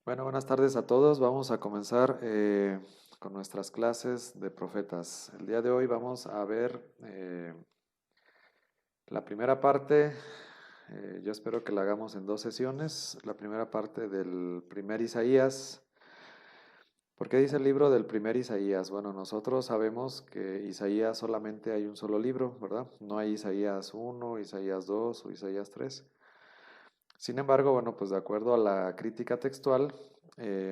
Bueno, buenas tardes a todos. Vamos a comenzar con nuestras clases de profetas. El día de hoy vamos a ver la primera parte. Yo espero que la hagamos en dos sesiones. La primera parte del primer Isaías. ¿Por qué dice el libro del primer Isaías? Bueno, nosotros sabemos que Isaías solamente hay un solo libro, ¿verdad? No hay Isaías 1, Isaías 2 o Isaías 3. Sin embargo, bueno, pues de acuerdo a la crítica textual,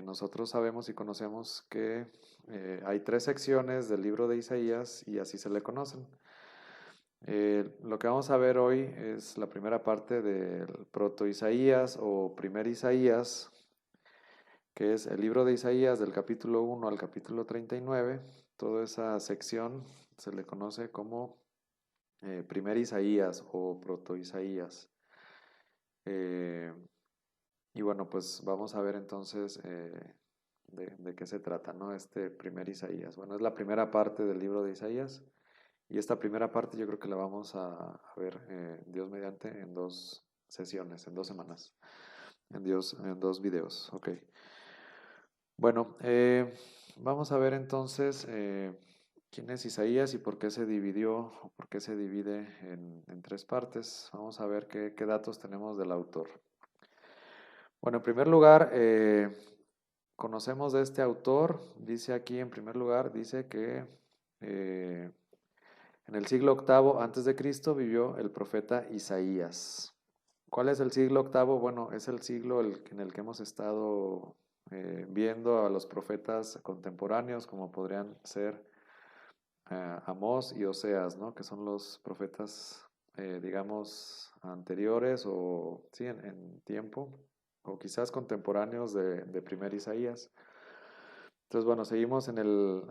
nosotros sabemos y conocemos que hay tres secciones del libro de Isaías y así se le conocen. Lo que vamos a ver hoy es la primera parte del proto Isaías o primer Isaías, que es el libro de Isaías del capítulo 1 al capítulo 39. Toda esa sección se le conoce como primer Isaías o proto Isaías. Eh, Y bueno, pues vamos a ver entonces de qué se trata, ¿no? Este primer Isaías. Bueno, es la primera parte del libro de Isaías y esta primera parte yo creo que la vamos a ver, Dios mediante, en dos sesiones, en 2 semanas, en dos videos, ok. Bueno, vamos a ver entonces quién es Isaías y por qué se dividió o por qué se divide en tres partes. Vamos a ver qué datos tenemos del autor. Bueno, en primer lugar, conocemos de este autor, dice aquí en primer lugar, dice que eh, en el siglo octavo antes de Cristo vivió el profeta Isaías. ¿Cuál es el siglo octavo? Bueno, es el siglo en el que hemos estado viendo a los profetas contemporáneos, como podrían ser Amós y Oseas, ¿no? Que son los profetas, digamos, anteriores o sí, en tiempo, o quizás contemporáneos de primer Isaías. Entonces, bueno, seguimos en el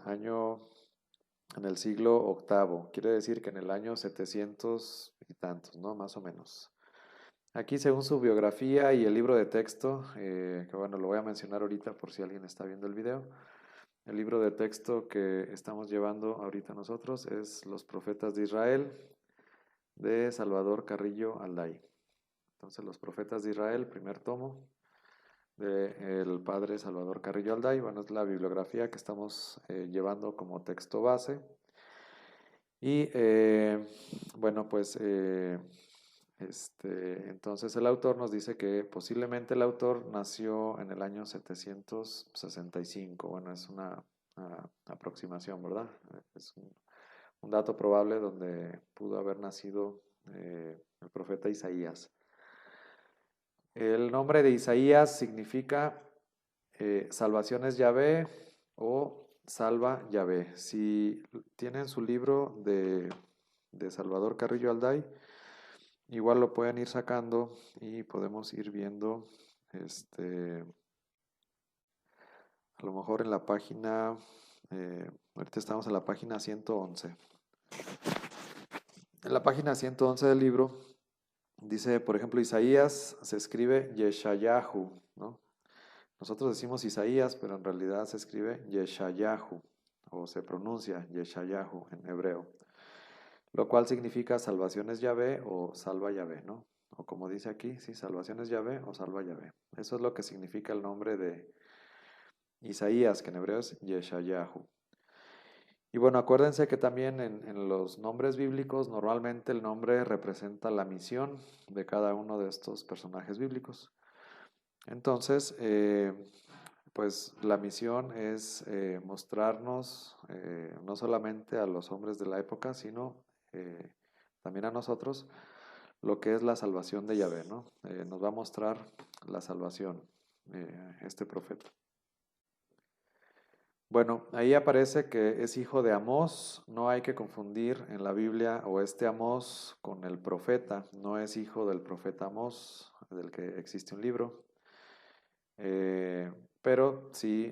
siglo octavo, quiere decir que en el año 700 y tantos, ¿no? Más o menos. Aquí, según su biografía y el libro de texto, que bueno, lo voy a mencionar ahorita por si alguien está viendo el video. El libro de texto que estamos llevando ahorita nosotros es Los Profetas de Israel, de Salvador Carrillo Alday. Entonces, Los Profetas de Israel, primer tomo, del padre Salvador Carrillo Alday. Bueno, es la bibliografía que estamos llevando como texto base. Y bueno, pues entonces el autor nos dice que posiblemente el autor nació en el año 765. Bueno, es una aproximación, ¿verdad? Es un dato probable donde pudo haber nacido el profeta Isaías. El nombre de Isaías significa salvación es Yahvé o salva Yahvé. Si tienen su libro de Salvador Carrillo Alday, igual lo pueden ir sacando y podemos ir viendo, a lo mejor en la página, ahorita estamos en la página 111. En la página 111 del libro dice, por ejemplo, Isaías se escribe Yeshayahu, ¿no? Nosotros decimos Isaías, pero en realidad se escribe Yeshayahu, o se pronuncia Yeshayahu en hebreo, lo cual significa salvación es Yahvé o salva Yahvé, ¿no? O como dice aquí, sí, salvación es Yahvé o salva Yahvé. Eso es lo que significa el nombre de Isaías, que en hebreo es Yeshayahu. Y bueno, acuérdense que también en los nombres bíblicos normalmente el nombre representa la misión de cada uno de estos personajes bíblicos. Entonces, pues la misión es mostrarnos no solamente a los hombres de la época, sino también a nosotros lo que es la salvación de Yahvé, ¿no? Nos va a mostrar la salvación este profeta. Bueno, ahí aparece que es hijo de Amós, no hay que confundir en la Biblia o este Amós con el profeta, no es hijo del profeta Amós, del que existe un libro. Pero sí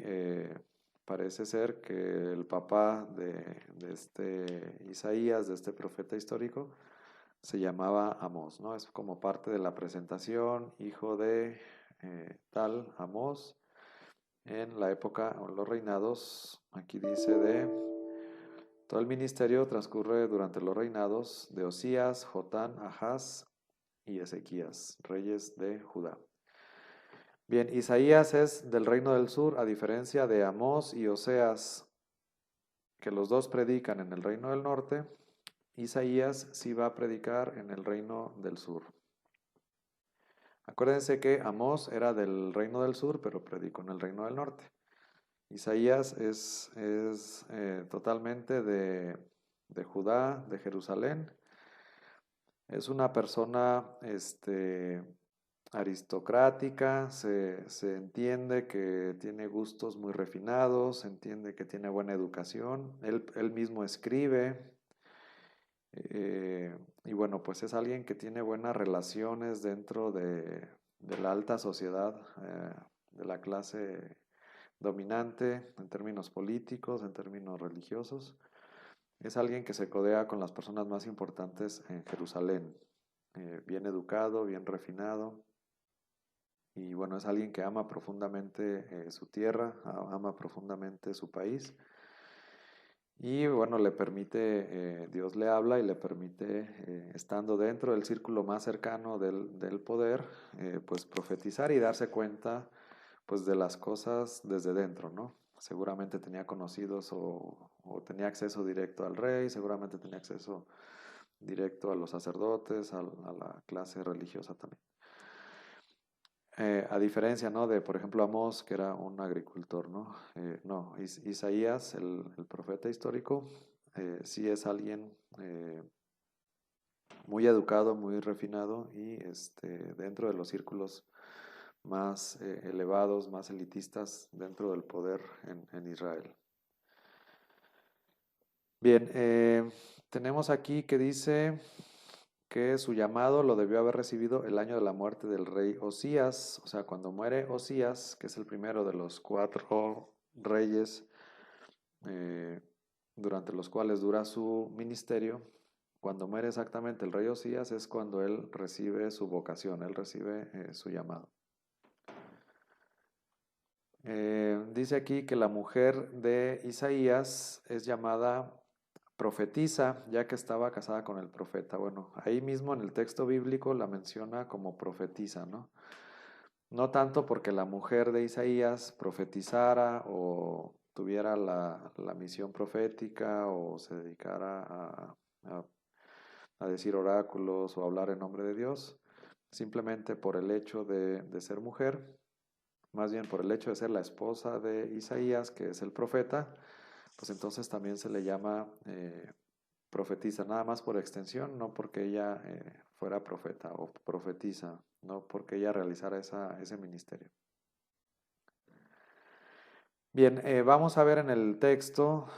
parece ser que el papá de este Isaías, de este profeta histórico, se llamaba Amós, ¿no? Es como parte de la presentación, hijo de tal Amós, en la época o los reinados, aquí dice todo el ministerio transcurre durante los reinados de Osías, Jotán, Ahaz y Ezequías, reyes de Judá. Bien, Isaías es del reino del sur, a diferencia de Amós y Oseas, que los dos predican en el reino del norte. Isaías sí va a predicar en el reino del sur. Acuérdense que Amós era del reino del sur, pero predicó en el reino del norte. Isaías es totalmente de Judá, de Jerusalén. Es una persona aristocrática, se entiende que tiene gustos muy refinados, se entiende que tiene buena educación, él mismo escribe, y bueno, pues es alguien que tiene buenas relaciones dentro de la alta sociedad, de la clase dominante en términos políticos, en términos religiosos. Es alguien que se codea con las personas más importantes en Jerusalén, bien educado, bien refinado. Y bueno, es alguien que ama profundamente su tierra, ama profundamente su país. Y bueno, le permite, Dios le habla y le permite, estando dentro del círculo más cercano del poder, pues profetizar y darse cuenta pues de las cosas desde dentro, ¿no? Seguramente tenía conocidos o tenía acceso directo al rey, seguramente tenía acceso directo a los sacerdotes, a la clase religiosa también. A diferencia, ¿no? De, por ejemplo, Amós, que era un agricultor, ¿no? No, Isaías, el profeta histórico, sí es alguien muy educado, muy refinado y dentro de los círculos más elevados, más elitistas dentro del poder en Israel. Bien, tenemos aquí que dice que su llamado lo debió haber recibido el año de la muerte del rey Osías, o sea, cuando muere Osías, que es el primero de los 4 reyes eh, durante los cuales dura su ministerio. Cuando muere exactamente el rey Osías es cuando él recibe su vocación, él recibe su llamado. Dice aquí que la mujer de Isaías es llamada profetisa, ya que estaba casada con el profeta. Bueno, ahí mismo en el texto bíblico la menciona como profetisa, ¿no? No tanto porque la mujer de Isaías profetizara o tuviera la misión profética o se dedicara a decir oráculos o hablar en nombre de Dios, simplemente por el hecho de ser mujer, más bien por el hecho de ser la esposa de Isaías, que es el profeta, pues entonces también se le llama profetiza, nada más por extensión, no porque ella fuera profeta o profetiza, no porque ella realizara ese ministerio. Bien, vamos a ver en el texto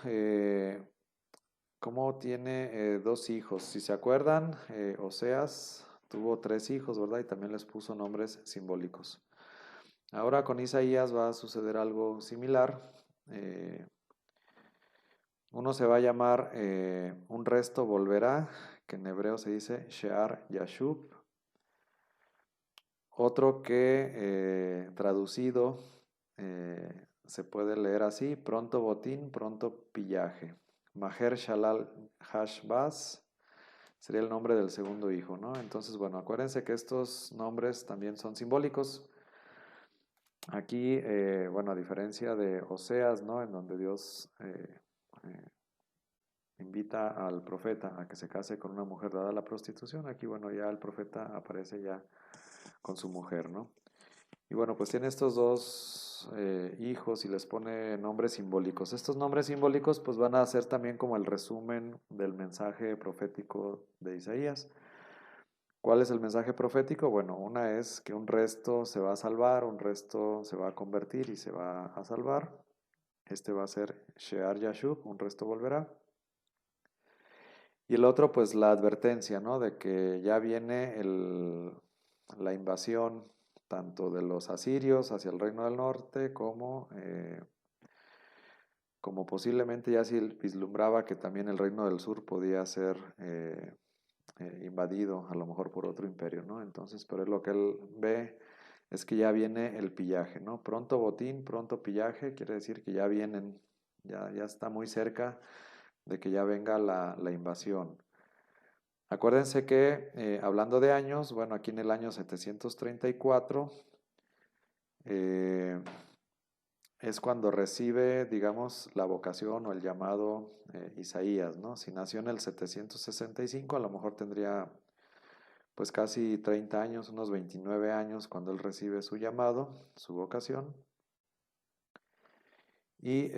cómo tiene 2 hijos. Si se acuerdan, Oseas tuvo 3 hijos, ¿verdad? Y también les puso nombres simbólicos. Ahora con Isaías va a suceder algo similar. Uno se va a llamar un resto volverá, que en hebreo se dice Shear Yashub. Otro que traducido se puede leer así, pronto botín, pronto pillaje. Maher Shalal Hashbaz sería el nombre del segundo hijo, ¿no? Entonces, bueno, acuérdense que estos nombres también son simbólicos. Aquí, bueno, a diferencia de Oseas, ¿no? En donde Dios invita al profeta a que se case con una mujer dada a la prostitución, aquí, bueno, ya el profeta aparece ya con su mujer, ¿no? Y bueno, pues tiene estos 2 hijos y les pone nombres simbólicos. Estos nombres simbólicos pues van a ser también como el resumen del mensaje profético de Isaías. ¿Cuál es el mensaje profético? Bueno, una es que un resto se va a salvar, un resto se va a convertir y se va a salvar. Este va a ser Shear Yashub, un resto volverá. Y el otro, pues la advertencia, ¿no? De que ya viene la invasión tanto de los asirios hacia el reino del norte como posiblemente ya se vislumbraba que también el reino del sur podía ser invadido a lo mejor por otro imperio, ¿no? Entonces, pero lo que él ve es que ya viene el pillaje, ¿no? Pronto botín, pronto pillaje, quiere decir que ya vienen, ya está muy cerca de que ya venga la invasión. Acuérdense que hablando de años, bueno, aquí en el año 734 eh, es cuando recibe, digamos, la vocación o el llamado Isaías, ¿no? Si nació en el 765, a lo mejor tendría pues casi 30 años, unos 29 años cuando él recibe su llamado, su vocación. Y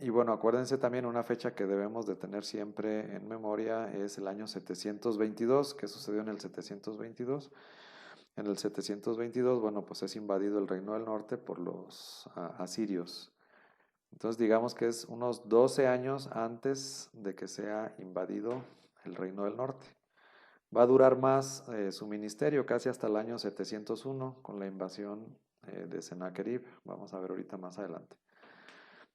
y bueno, acuérdense también una fecha que debemos de tener siempre en memoria es el año 722. ¿Qué sucedió en el 722? En el 722, bueno, pues es invadido el Reino del Norte por los asirios. Entonces digamos que es unos 12 años antes de que sea invadido el Reino del Norte. Va a durar más su ministerio, casi hasta el año 701, con la invasión de Sennacherib. Vamos a ver ahorita más adelante.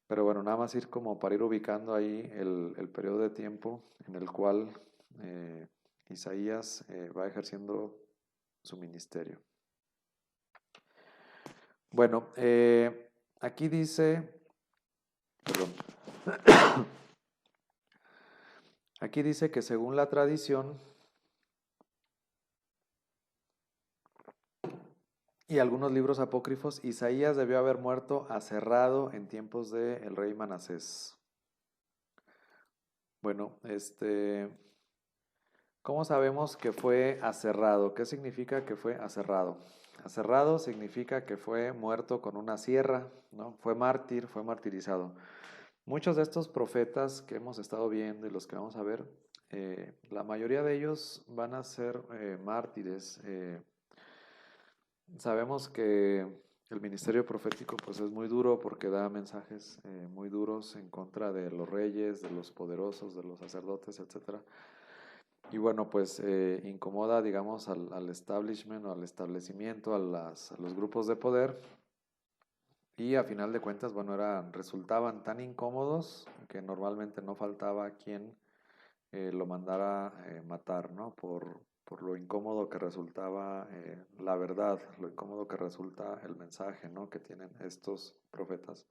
Pero bueno, nada más ir como para ir ubicando ahí el periodo de tiempo en el cual Isaías va ejerciendo su ministerio. Bueno, aquí dice, perdón, aquí dice que según la tradición y algunos libros apócrifos, Isaías debió haber muerto aserrado en tiempos del rey Manasés. Bueno, ¿cómo sabemos que fue aserrado? ¿Qué significa que fue aserrado? Aserrado significa que fue muerto con una sierra, ¿no? Fue mártir, fue martirizado. Muchos de estos profetas que hemos estado viendo y los que vamos a ver, la mayoría de ellos van a ser mártires. Sabemos que el ministerio profético pues es muy duro porque da mensajes muy duros en contra de los reyes, de los poderosos, de los sacerdotes, etcétera. Y bueno, pues incomoda, digamos, al establishment o al establecimiento, a los grupos de poder. Y a final de cuentas, bueno, resultaban tan incómodos que normalmente no faltaba quien lo mandara matar, ¿no? Por lo incómodo que resultaba la verdad, lo incómodo que resulta el mensaje, ¿no? Que tienen estos profetas.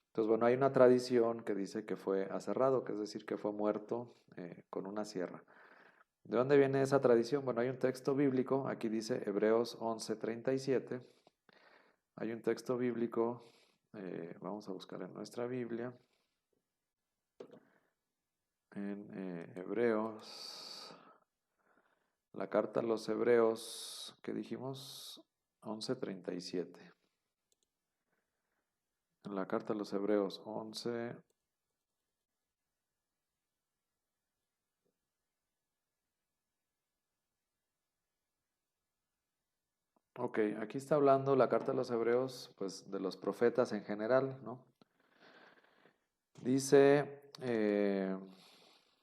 Entonces, bueno, hay una tradición que dice que fue aserrado, que es decir, que fue muerto con una sierra. ¿De dónde viene esa tradición? Bueno, hay un texto bíblico, aquí dice Hebreos 11:37. Hay un texto bíblico, vamos a buscar en nuestra Biblia, en Hebreos, la carta a los Hebreos, ¿qué dijimos? 11:37. En la carta a los Hebreos 11. Ok, aquí está hablando la carta a los Hebreos, pues de los profetas en general, ¿no? Dice,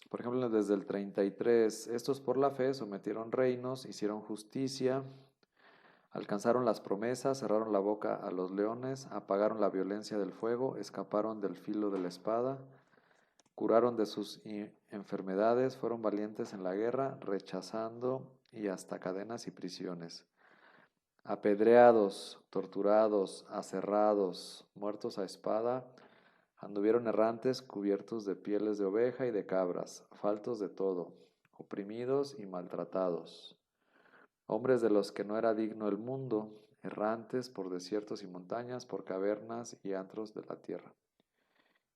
por ejemplo, desde el 33, estos por la fe sometieron reinos, hicieron justicia, alcanzaron las promesas, cerraron la boca a los leones, apagaron la violencia del fuego, escaparon del filo de la espada, curaron de sus enfermedades, fueron valientes en la guerra, rechazando y hasta cadenas y prisiones. Apedreados, torturados, aserrados, muertos a espada, anduvieron errantes cubiertos de pieles de oveja y de cabras, faltos de todo, oprimidos y maltratados, hombres de los que no era digno el mundo, errantes por desiertos y montañas, por cavernas y antros de la tierra.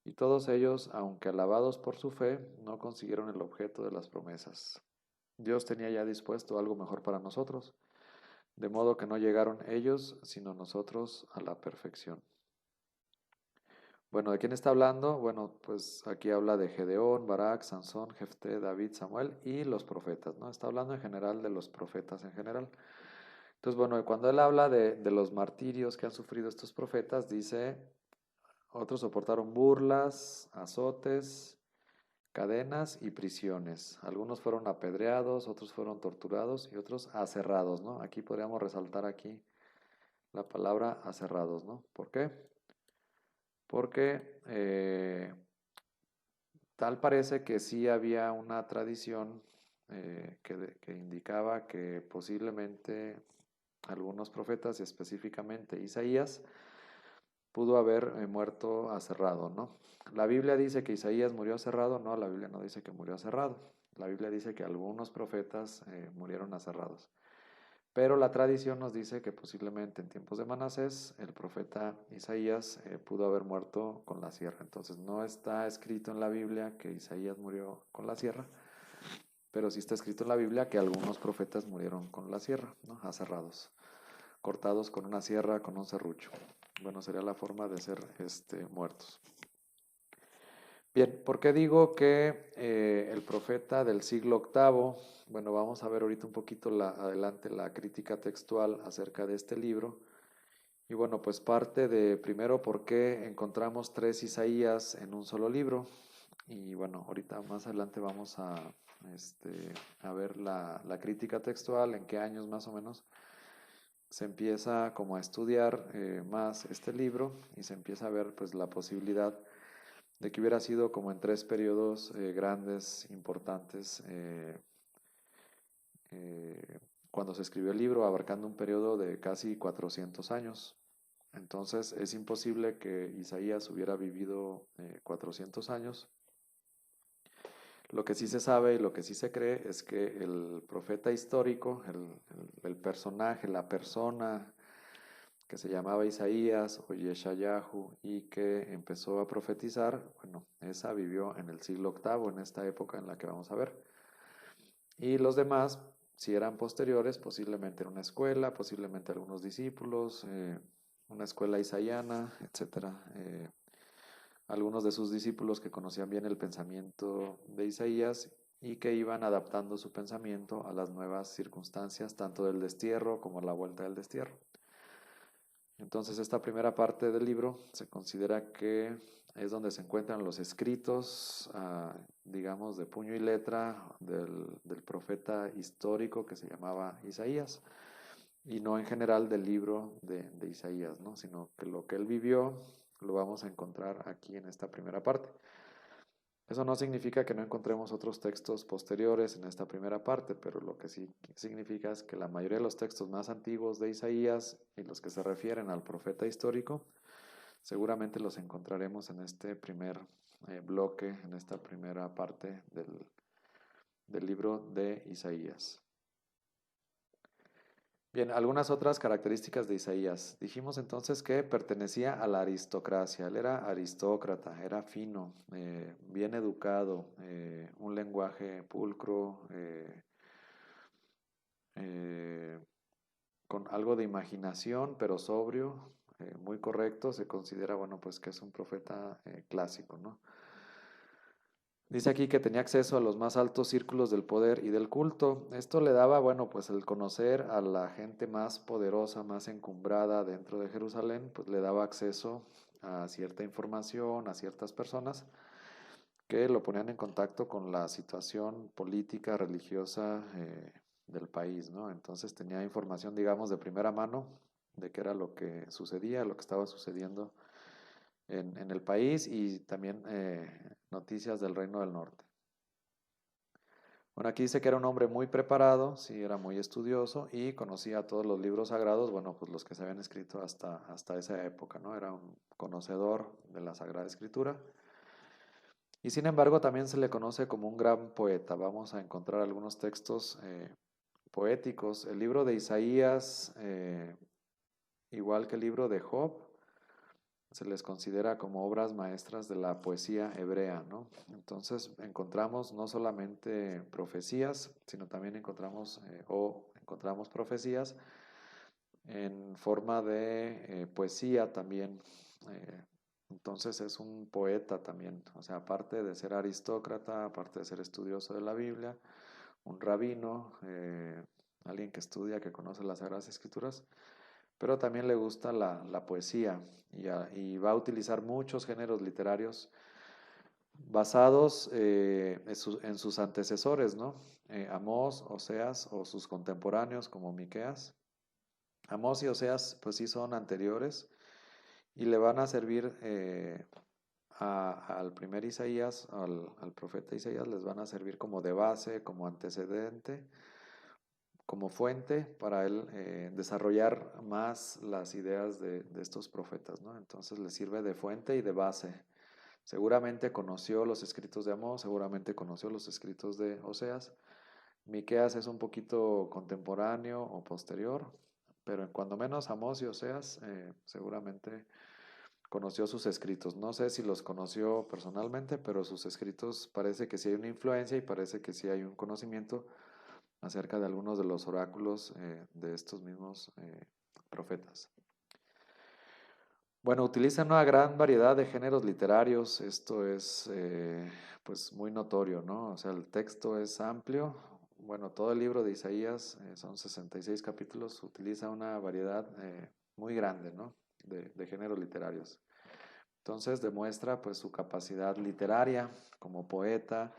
Y todos ellos, aunque alabados por su fe, no consiguieron el objeto de las promesas. Dios tenía ya dispuesto algo mejor para nosotros, de modo que no llegaron ellos, sino nosotros a la perfección. Bueno, ¿de quién está hablando? Bueno, pues aquí habla de Gedeón, Barak, Sansón, Jefté, David, Samuel y los profetas, ¿no? Está hablando en general de los profetas en general. Entonces, bueno, cuando él habla de los martirios que han sufrido estos profetas, dice, otros soportaron burlas, azotes, cadenas y prisiones. Algunos fueron apedreados, otros fueron torturados y otros aserrados, ¿no? Aquí podríamos resaltar aquí la palabra aserrados, ¿no? ¿Por qué? Porque tal parece que sí había una tradición que indicaba que posiblemente algunos profetas, y específicamente Isaías, pudo haber muerto aserrado, ¿no? La Biblia dice que Isaías murió aserrado, no, la Biblia no dice que murió aserrado. La Biblia dice que algunos profetas murieron aserrados. Pero la tradición nos dice que posiblemente en tiempos de Manasés el profeta Isaías pudo haber muerto con la sierra. Entonces no está escrito en la Biblia que Isaías murió con la sierra, pero sí está escrito en la Biblia que algunos profetas murieron con la sierra, ¿no? Aserrados, cortados con una sierra, con un serrucho. Bueno, sería la forma de ser muertos. Bien, ¿por qué digo que el profeta del siglo octavo? Bueno, vamos a ver ahorita un poquito adelante la crítica textual acerca de este libro. Y bueno, pues parte de primero por qué encontramos tres Isaías en un solo libro. Y bueno, ahorita más adelante vamos a ver la crítica textual, en qué años más o menos se empieza como a estudiar más este libro y se empieza a ver pues la posibilidad de que hubiera sido como en tres periodos grandes, importantes, cuando se escribió el libro, abarcando un periodo de casi 400 años. Entonces es imposible que Isaías hubiera vivido 400 años. Lo que sí se sabe y lo que sí se cree es que el profeta histórico, el personaje, la persona que se llamaba Isaías o Yeshayahu y que empezó a profetizar, bueno, esa vivió en el siglo octavo, en esta época en la que vamos a ver. Y los demás, si eran posteriores, posiblemente en una escuela, posiblemente algunos discípulos, una escuela isaiana, etcétera. Algunos de sus discípulos que conocían bien el pensamiento de Isaías y que iban adaptando su pensamiento a las nuevas circunstancias, tanto del destierro como la vuelta del destierro. Entonces esta primera parte del libro se considera que es donde se encuentran los escritos, digamos, de puño y letra del profeta histórico que se llamaba Isaías, y no en general del libro de Isaías, ¿no? Sino que lo que él vivió lo vamos a encontrar aquí en esta primera parte. Eso no significa que no encontremos otros textos posteriores en esta primera parte, pero lo que sí significa es que la mayoría de los textos más antiguos de Isaías y los que se refieren al profeta histórico, seguramente los encontraremos en este primer bloque, en esta primera parte del libro de Isaías. Bien, algunas otras características de Isaías. Dijimos entonces que pertenecía a la aristocracia. Él era aristócrata, era fino, bien educado, un lenguaje pulcro, eh, con algo de imaginación, pero sobrio, muy correcto. Se considera, bueno, pues que es un profeta clásico, ¿no? Dice aquí que tenía acceso a los más altos círculos del poder y del culto. Esto le daba, bueno, pues el conocer a la gente más poderosa, más encumbrada dentro de Jerusalén, pues le daba acceso a cierta información, a ciertas personas que lo ponían en contacto con la situación política, religiosa del país, ¿no? Entonces tenía información, digamos, de primera mano de qué era lo que sucedía, lo que estaba sucediendo en el país y también noticias del Reino del Norte. Bueno, aquí dice que era un hombre muy preparado, sí, era muy estudioso y conocía todos los libros sagrados, bueno, pues los que se habían escrito hasta esa época, ¿no? Era un conocedor de la Sagrada Escritura. Y sin embargo también se le conoce como un gran poeta. Vamos a encontrar algunos textos poéticos. El libro de Isaías, igual que el libro de Job, se les considera como obras maestras de la poesía hebrea, ¿no? Entonces encontramos no solamente profecías, sino también encontramos profecías en forma de poesía también. Entonces es un poeta también, o sea, aparte de ser aristócrata, aparte de ser estudioso de la Biblia, un rabino, alguien que estudia, que conoce las Sagradas Escrituras, pero también le gusta la poesía y va a utilizar muchos géneros literarios basados en sus antecesores, ¿no? Amós, Oseas o sus contemporáneos como Miqueas. Amós y Oseas, pues sí son anteriores y le van a servir al primer Isaías, al profeta Isaías, les van a servir como de base, como antecedente, como fuente para él desarrollar más las ideas de estos profetas, ¿no? Entonces le sirve de fuente y de base. Seguramente conoció los escritos de Amós, seguramente conoció los escritos de Oseas, Miqueas es un poquito contemporáneo o posterior, pero en cuando menos Amós y Oseas seguramente conoció sus escritos. No sé si los conoció personalmente, pero sus escritos parece que sí hay una influencia y parece que sí hay un conocimiento acerca de algunos de los oráculos de estos mismos profetas. Bueno, utilizan una gran variedad de géneros literarios, esto es pues muy notorio, ¿no? O sea, el texto es amplio, bueno, todo el libro de Isaías, son 66 capítulos, utiliza una variedad muy grande, ¿no? De géneros literarios. Entonces demuestra pues su capacidad literaria como poeta,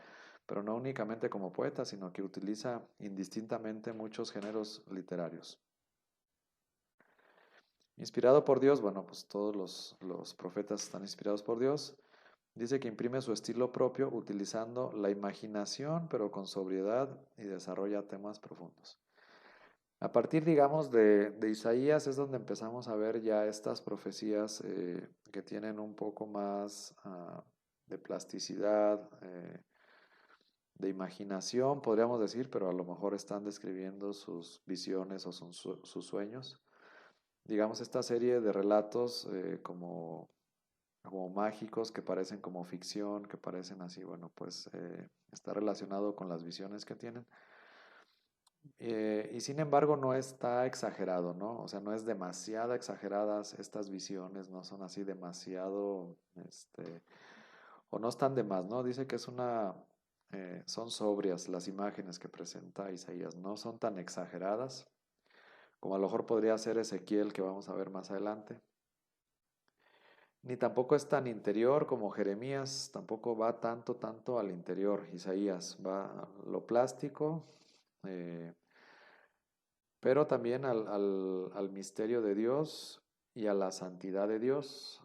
pero no únicamente como poeta, sino que utiliza indistintamente muchos géneros literarios. Inspirado por Dios, bueno, pues todos los profetas están inspirados por Dios. Dice que imprime su estilo propio utilizando la imaginación, pero con sobriedad y desarrolla temas profundos. A partir, digamos, de Isaías es donde empezamos a ver ya estas profecías que tienen un poco más de plasticidad, de imaginación, podríamos decir, pero a lo mejor están describiendo sus visiones o sus sueños. Digamos, esta serie de relatos como mágicos, que parecen como ficción, que parecen así, bueno, pues está relacionado con las visiones que tienen. Y sin embargo no está exagerado, ¿no? O sea, no es demasiado exageradas estas visiones, no son así demasiado, o no están de más, ¿no? Dice que son sobrias las imágenes que presenta Isaías, no son tan exageradas como a lo mejor podría ser Ezequiel, que vamos a ver más adelante. Ni tampoco es tan interior como Jeremías, tampoco va tanto al interior. Isaías va a lo plástico, eh, pero también al misterio de Dios y a la santidad de Dios.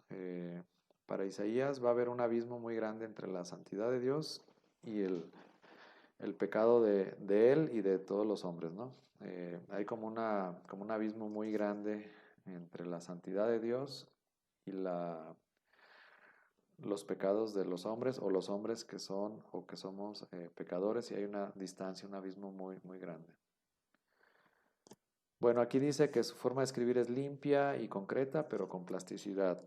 Para Isaías va a haber un abismo muy grande entre la santidad de Dios y el pecado de él y de todos los hombres, ¿no? Hay como un abismo muy grande entre la santidad de Dios y los pecados de los hombres o los hombres que son o que somos pecadores, y hay una distancia, un abismo muy grande. Bueno, aquí dice que su forma de escribir es limpia y concreta, pero con plasticidad.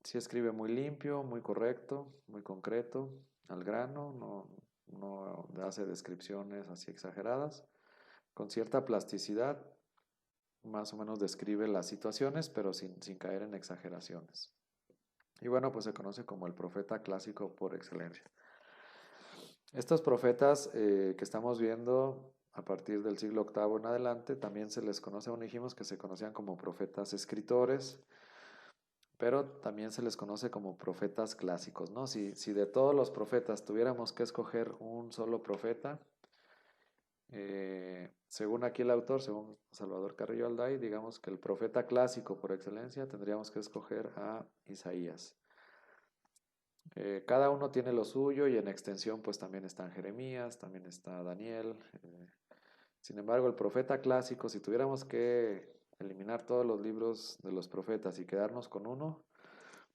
Sí escribe muy limpio, muy correcto, muy concreto, al grano, no hace descripciones así exageradas, con cierta plasticidad, más o menos describe las situaciones, pero sin caer en exageraciones. Y bueno, pues se conoce como el profeta clásico por excelencia. Estos profetas que estamos viendo a partir del siglo VIII en adelante, también se les conoce, aún dijimos que se conocían como profetas escritores, pero también se les conoce como profetas clásicos, ¿no? Si de todos los profetas tuviéramos que escoger un solo profeta, según aquí el autor, según Salvador Carrillo Alday, digamos que el profeta clásico por excelencia tendríamos que escoger a Isaías. Cada uno tiene lo suyo y en extensión pues también está Jeremías, también está Daniel. Sin embargo, el profeta clásico, si tuviéramos que eliminar todos los libros de los profetas y quedarnos con uno,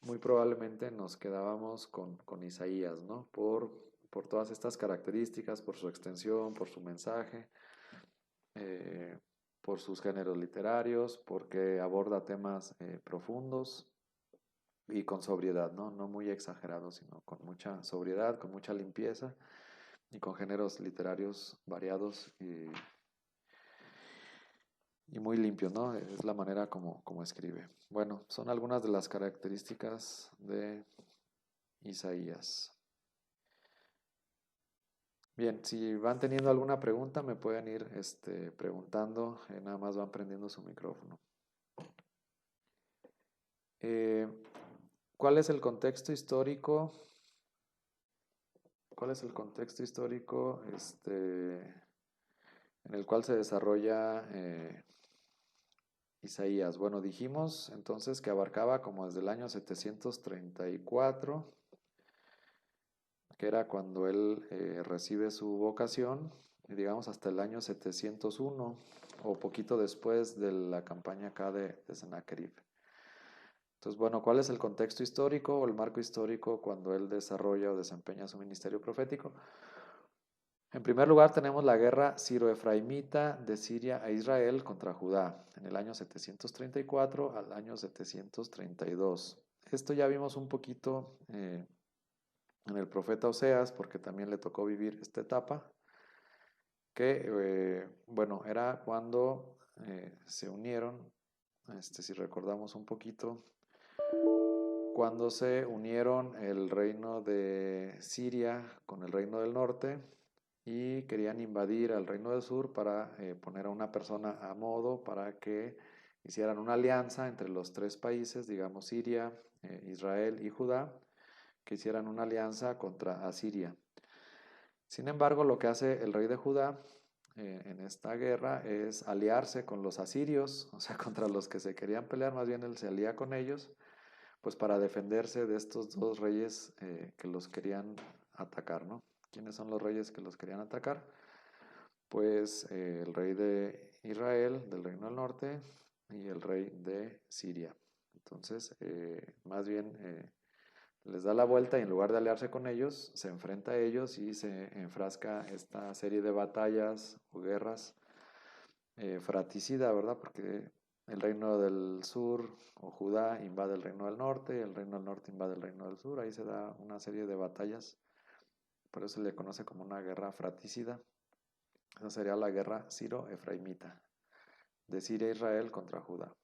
muy probablemente nos quedábamos con Isaías, ¿no? Por todas estas características, por su extensión, por su mensaje, eh, por sus géneros literarios, porque aborda temas profundos y con sobriedad, ¿no? No muy exagerado, sino con mucha sobriedad, con mucha limpieza y con géneros literarios variados y muy limpios, ¿no? Es la manera como escribe. Bueno, son algunas de las características de Isaías. Bien, si van teniendo alguna pregunta, me pueden ir preguntando, nada más van prendiendo su micrófono. Eh, ¿Cuál es el contexto histórico? ¿Cuál es el contexto histórico en el cual se desarrolla Isaías? Bueno, dijimos entonces que abarcaba como desde el año 734, que era cuando él recibe su vocación, y digamos hasta el año 701, o poquito después de la campaña acá de Sennacherib. Entonces, bueno, ¿cuál es el contexto histórico o el marco histórico cuando él desarrolla o desempeña su ministerio profético? En primer lugar tenemos la guerra siro-efraimita de Siria a Israel contra Judá en el año 734 al año 732. Esto ya vimos un poquito en el profeta Oseas, porque también le tocó vivir esta etapa, que bueno, era cuando se unieron, si recordamos un poquito, cuando se unieron el reino de Siria con el reino del norte y querían invadir al reino del sur para poner a una persona a modo para que hicieran una alianza entre los tres países, digamos Siria, Israel y Judá, que hicieran una alianza contra Asiria. Sin embargo, lo que hace el rey de Judá en esta guerra es aliarse con los asirios, o sea, contra los que se querían pelear, más bien él se alía con ellos, pues para defenderse de estos dos reyes que los querían atacar, ¿no? ¿Quiénes son los reyes que los querían atacar? Pues el rey de Israel, del reino del norte, y el rey de Siria. Entonces, más bien les da la vuelta y en lugar de aliarse con ellos, se enfrenta a ellos y se enfrasca esta serie de batallas o guerras fratricida, ¿verdad? Porque el reino del sur o Judá invade el reino del norte, el reino del norte invade el reino del sur, ahí se da una serie de batallas, por eso se le conoce como una guerra fratricida. Esa sería la guerra siro-efraimita, de Siria e Israel contra Judá.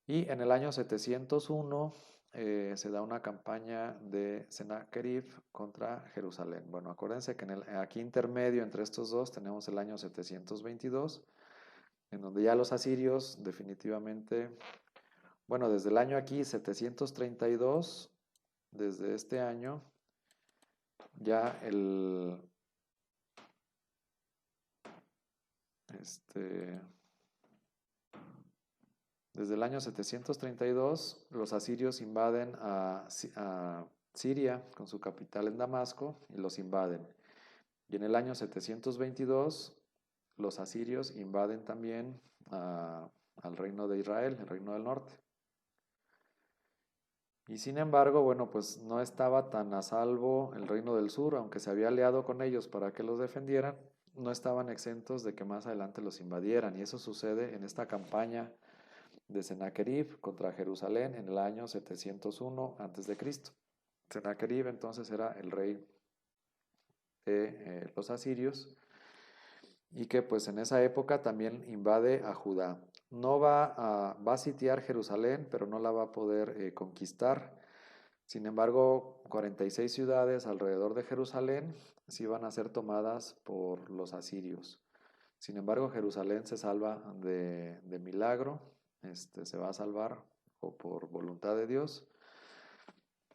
Y en el año 701 se da una campaña de Sennacherib contra Jerusalén. Bueno, acuérdense que aquí intermedio entre estos dos tenemos el año 722, en donde ya los asirios definitivamente, bueno, desde el año aquí 732, desde este año, ya desde el año 732 los asirios invaden a Siria con su capital en Damasco y los invaden. Y en el año 722 los asirios invaden también al reino de Israel, el reino del norte. Y sin embargo, bueno, pues no estaba tan a salvo el reino del sur, aunque se había aliado con ellos para que los defendieran, no estaban exentos de que más adelante los invadieran. Y eso sucede en esta campaña de Sennacherib contra Jerusalén en el año 701 a.C. Sennacherib entonces era el rey de los asirios y que pues en esa época también invade a Judá. No va a sitiar Jerusalén, pero no la va a poder conquistar. Sin embargo, 46 ciudades alrededor de Jerusalén sí van a ser tomadas por los asirios. Sin embargo, Jerusalén se salva de milagro, se va a salvar o por voluntad de Dios,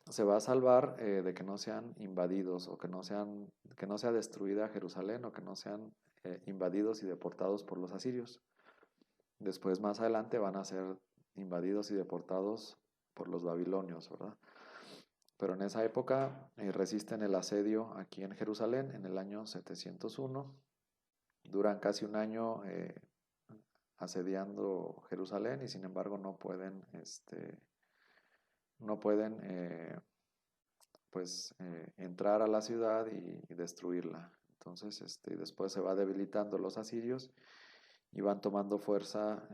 se va a salvar de que no sean invadidos o que no sea destruida Jerusalén o que no sean invadidos y deportados por los asirios. Después, más adelante, van a ser invadidos y deportados por los babilonios, ¿verdad? Pero en esa época resisten el asedio aquí en Jerusalén en el año 701. Duran casi un año asediando Jerusalén y sin embargo no pueden, entrar a la ciudad y destruirla. Entonces, después se va debilitando los asirios y van tomando fuerza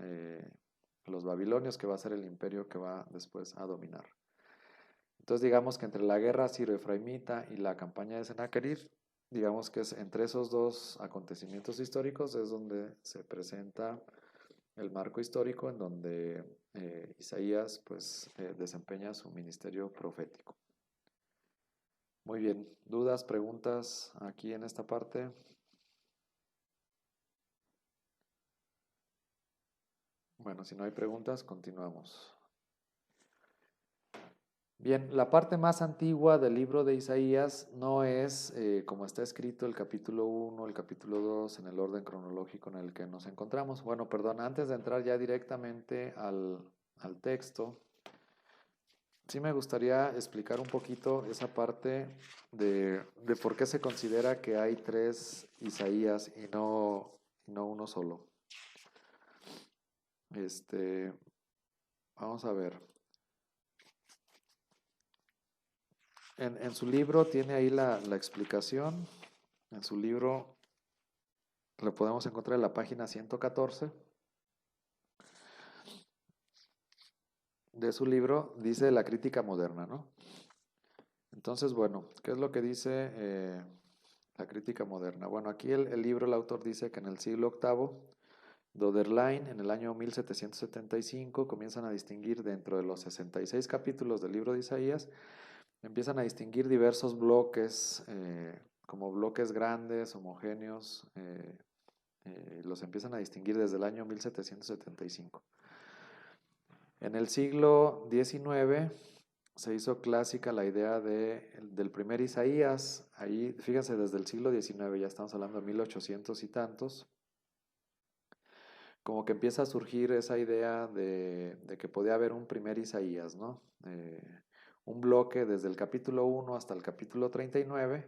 los babilonios, que va a ser el imperio que va después a dominar. Entonces digamos que entre la guerra siro-efraimita y la campaña de Sennacherib, digamos que es entre esos dos acontecimientos históricos es donde se presenta el marco histórico en donde Isaías pues desempeña su ministerio profético. Muy bien, ¿dudas, preguntas aquí en esta parte? Bueno, si no hay preguntas, continuamos. Bien, la parte más antigua del libro de Isaías no es como está escrito el capítulo 1, el capítulo 2, en el orden cronológico en el que nos encontramos. Bueno, perdón, antes de entrar ya directamente al texto, sí me gustaría explicar un poquito esa parte de por qué se considera que hay tres Isaías y no uno solo. Vamos a ver. En su libro tiene ahí la explicación. en su libro, lo podemos encontrar en la página 114 de su libro, dice la crítica moderna, ¿no? Entonces, bueno, ¿qué es lo que dice la crítica moderna? Bueno, aquí el libro, el autor dice que en el siglo VIII, Doderlein, en el año 1775, comienzan a distinguir dentro de los 66 capítulos del libro de Isaías, empiezan a distinguir diversos bloques, como bloques grandes, homogéneos, los empiezan a distinguir desde el año 1775. En el siglo XIX se hizo clásica la idea del primer Isaías. Ahí, fíjense, desde el siglo XIX, ya estamos hablando de 1800 y tantos, como que empieza a surgir esa idea de que podía haber un primer Isaías, ¿no? Un bloque desde el capítulo 1 hasta el capítulo 39,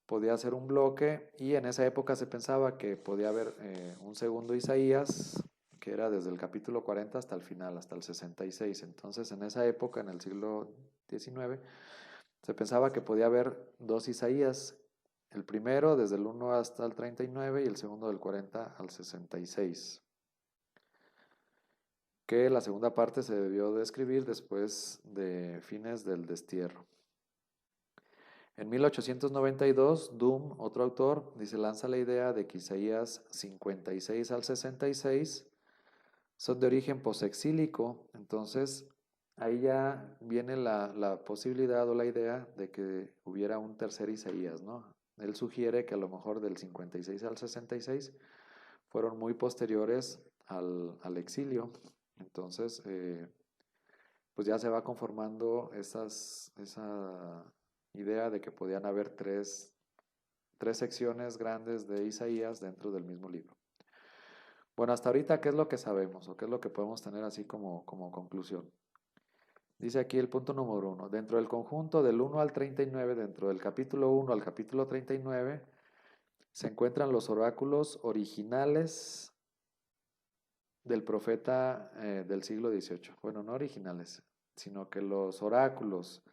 podía ser un bloque, y en esa época se pensaba que podía haber un segundo Isaías, que era desde el capítulo 40 hasta el final, hasta el 66. Entonces, en esa época, en el siglo XIX, se pensaba que podía haber dos Isaías, el primero desde el 1 hasta el 39 y el segundo del 40 al 66, que la segunda parte se debió de escribir después de fines del destierro. En 1892, Doom, otro autor, dice, lanza la idea de que Isaías 56 al 66 son de origen posexílico. Entonces, ahí ya viene la posibilidad o la idea de que hubiera un tercer Isaías, ¿no? Él sugiere que a lo mejor del 56 al 66 fueron muy posteriores al exilio. Entonces, pues ya se va conformando esa idea de que podían haber tres secciones grandes de Isaías dentro del mismo libro. Bueno, hasta ahorita, ¿qué es lo que sabemos o qué es lo que podemos tener así como conclusión? Dice aquí el punto número 1. Dentro del conjunto del 1 al 39, dentro del capítulo 1 al capítulo 39, se encuentran los oráculos originales del profeta del siglo XVIII. Bueno, no originales, sino que los oráculos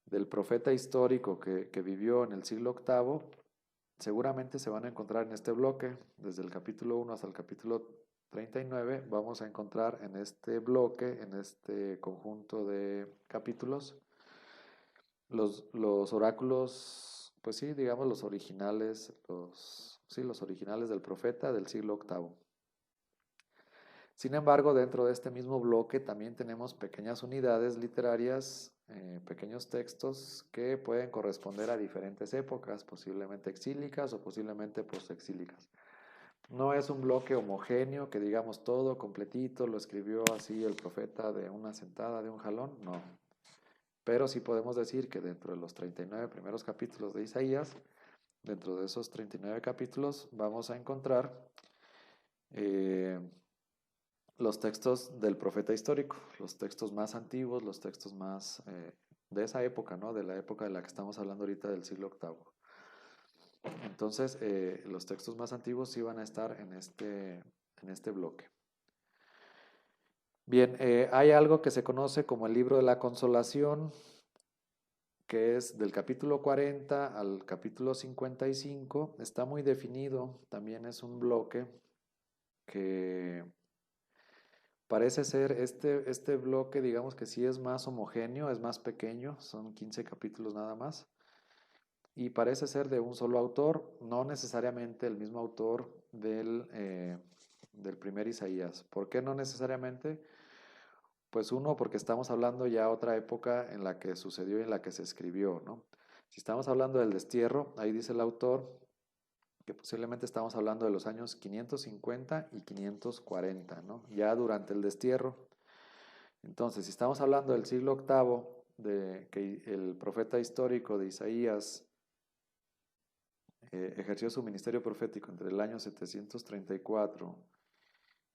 del profeta histórico que vivió en el siglo VIII seguramente se van a encontrar en este bloque. Desde el capítulo 1 hasta el capítulo 39 vamos a encontrar en este bloque, en este conjunto de capítulos, los oráculos, pues sí, digamos los originales, los originales del profeta del siglo VIII. Sin embargo, dentro de este mismo bloque también tenemos pequeñas unidades literarias, pequeños textos que pueden corresponder a diferentes épocas, posiblemente exílicas o posiblemente postexílicas. No es un bloque homogéneo que digamos todo completito lo escribió así el profeta de una sentada, de un jalón, no. Pero sí podemos decir que dentro de los 39 primeros capítulos de Isaías, dentro de esos 39 capítulos vamos a encontrar los textos del profeta histórico, los textos más antiguos, los textos más de esa época, ¿no? De la época de la que estamos hablando ahorita, del siglo VIII. Entonces, los textos más antiguos sí van a estar en este bloque. Bien, hay algo que se conoce como el libro de la consolación, que es del capítulo 40 al capítulo 55. Está muy definido, también es un bloque que parece ser este bloque, digamos que sí es más homogéneo, es más pequeño, son 15 capítulos nada más, y parece ser de un solo autor, no necesariamente el mismo autor del primer Isaías. ¿Por qué no necesariamente? Pues uno, porque estamos hablando ya otra época en la que sucedió y en la que se escribió, ¿no? Si estamos hablando del destierro, ahí dice el autor que posiblemente estamos hablando de los años 550 y 540, ¿no? Ya durante el destierro. Entonces, si estamos hablando del siglo VIII, de que el profeta histórico de Isaías ejerció su ministerio profético entre el año 734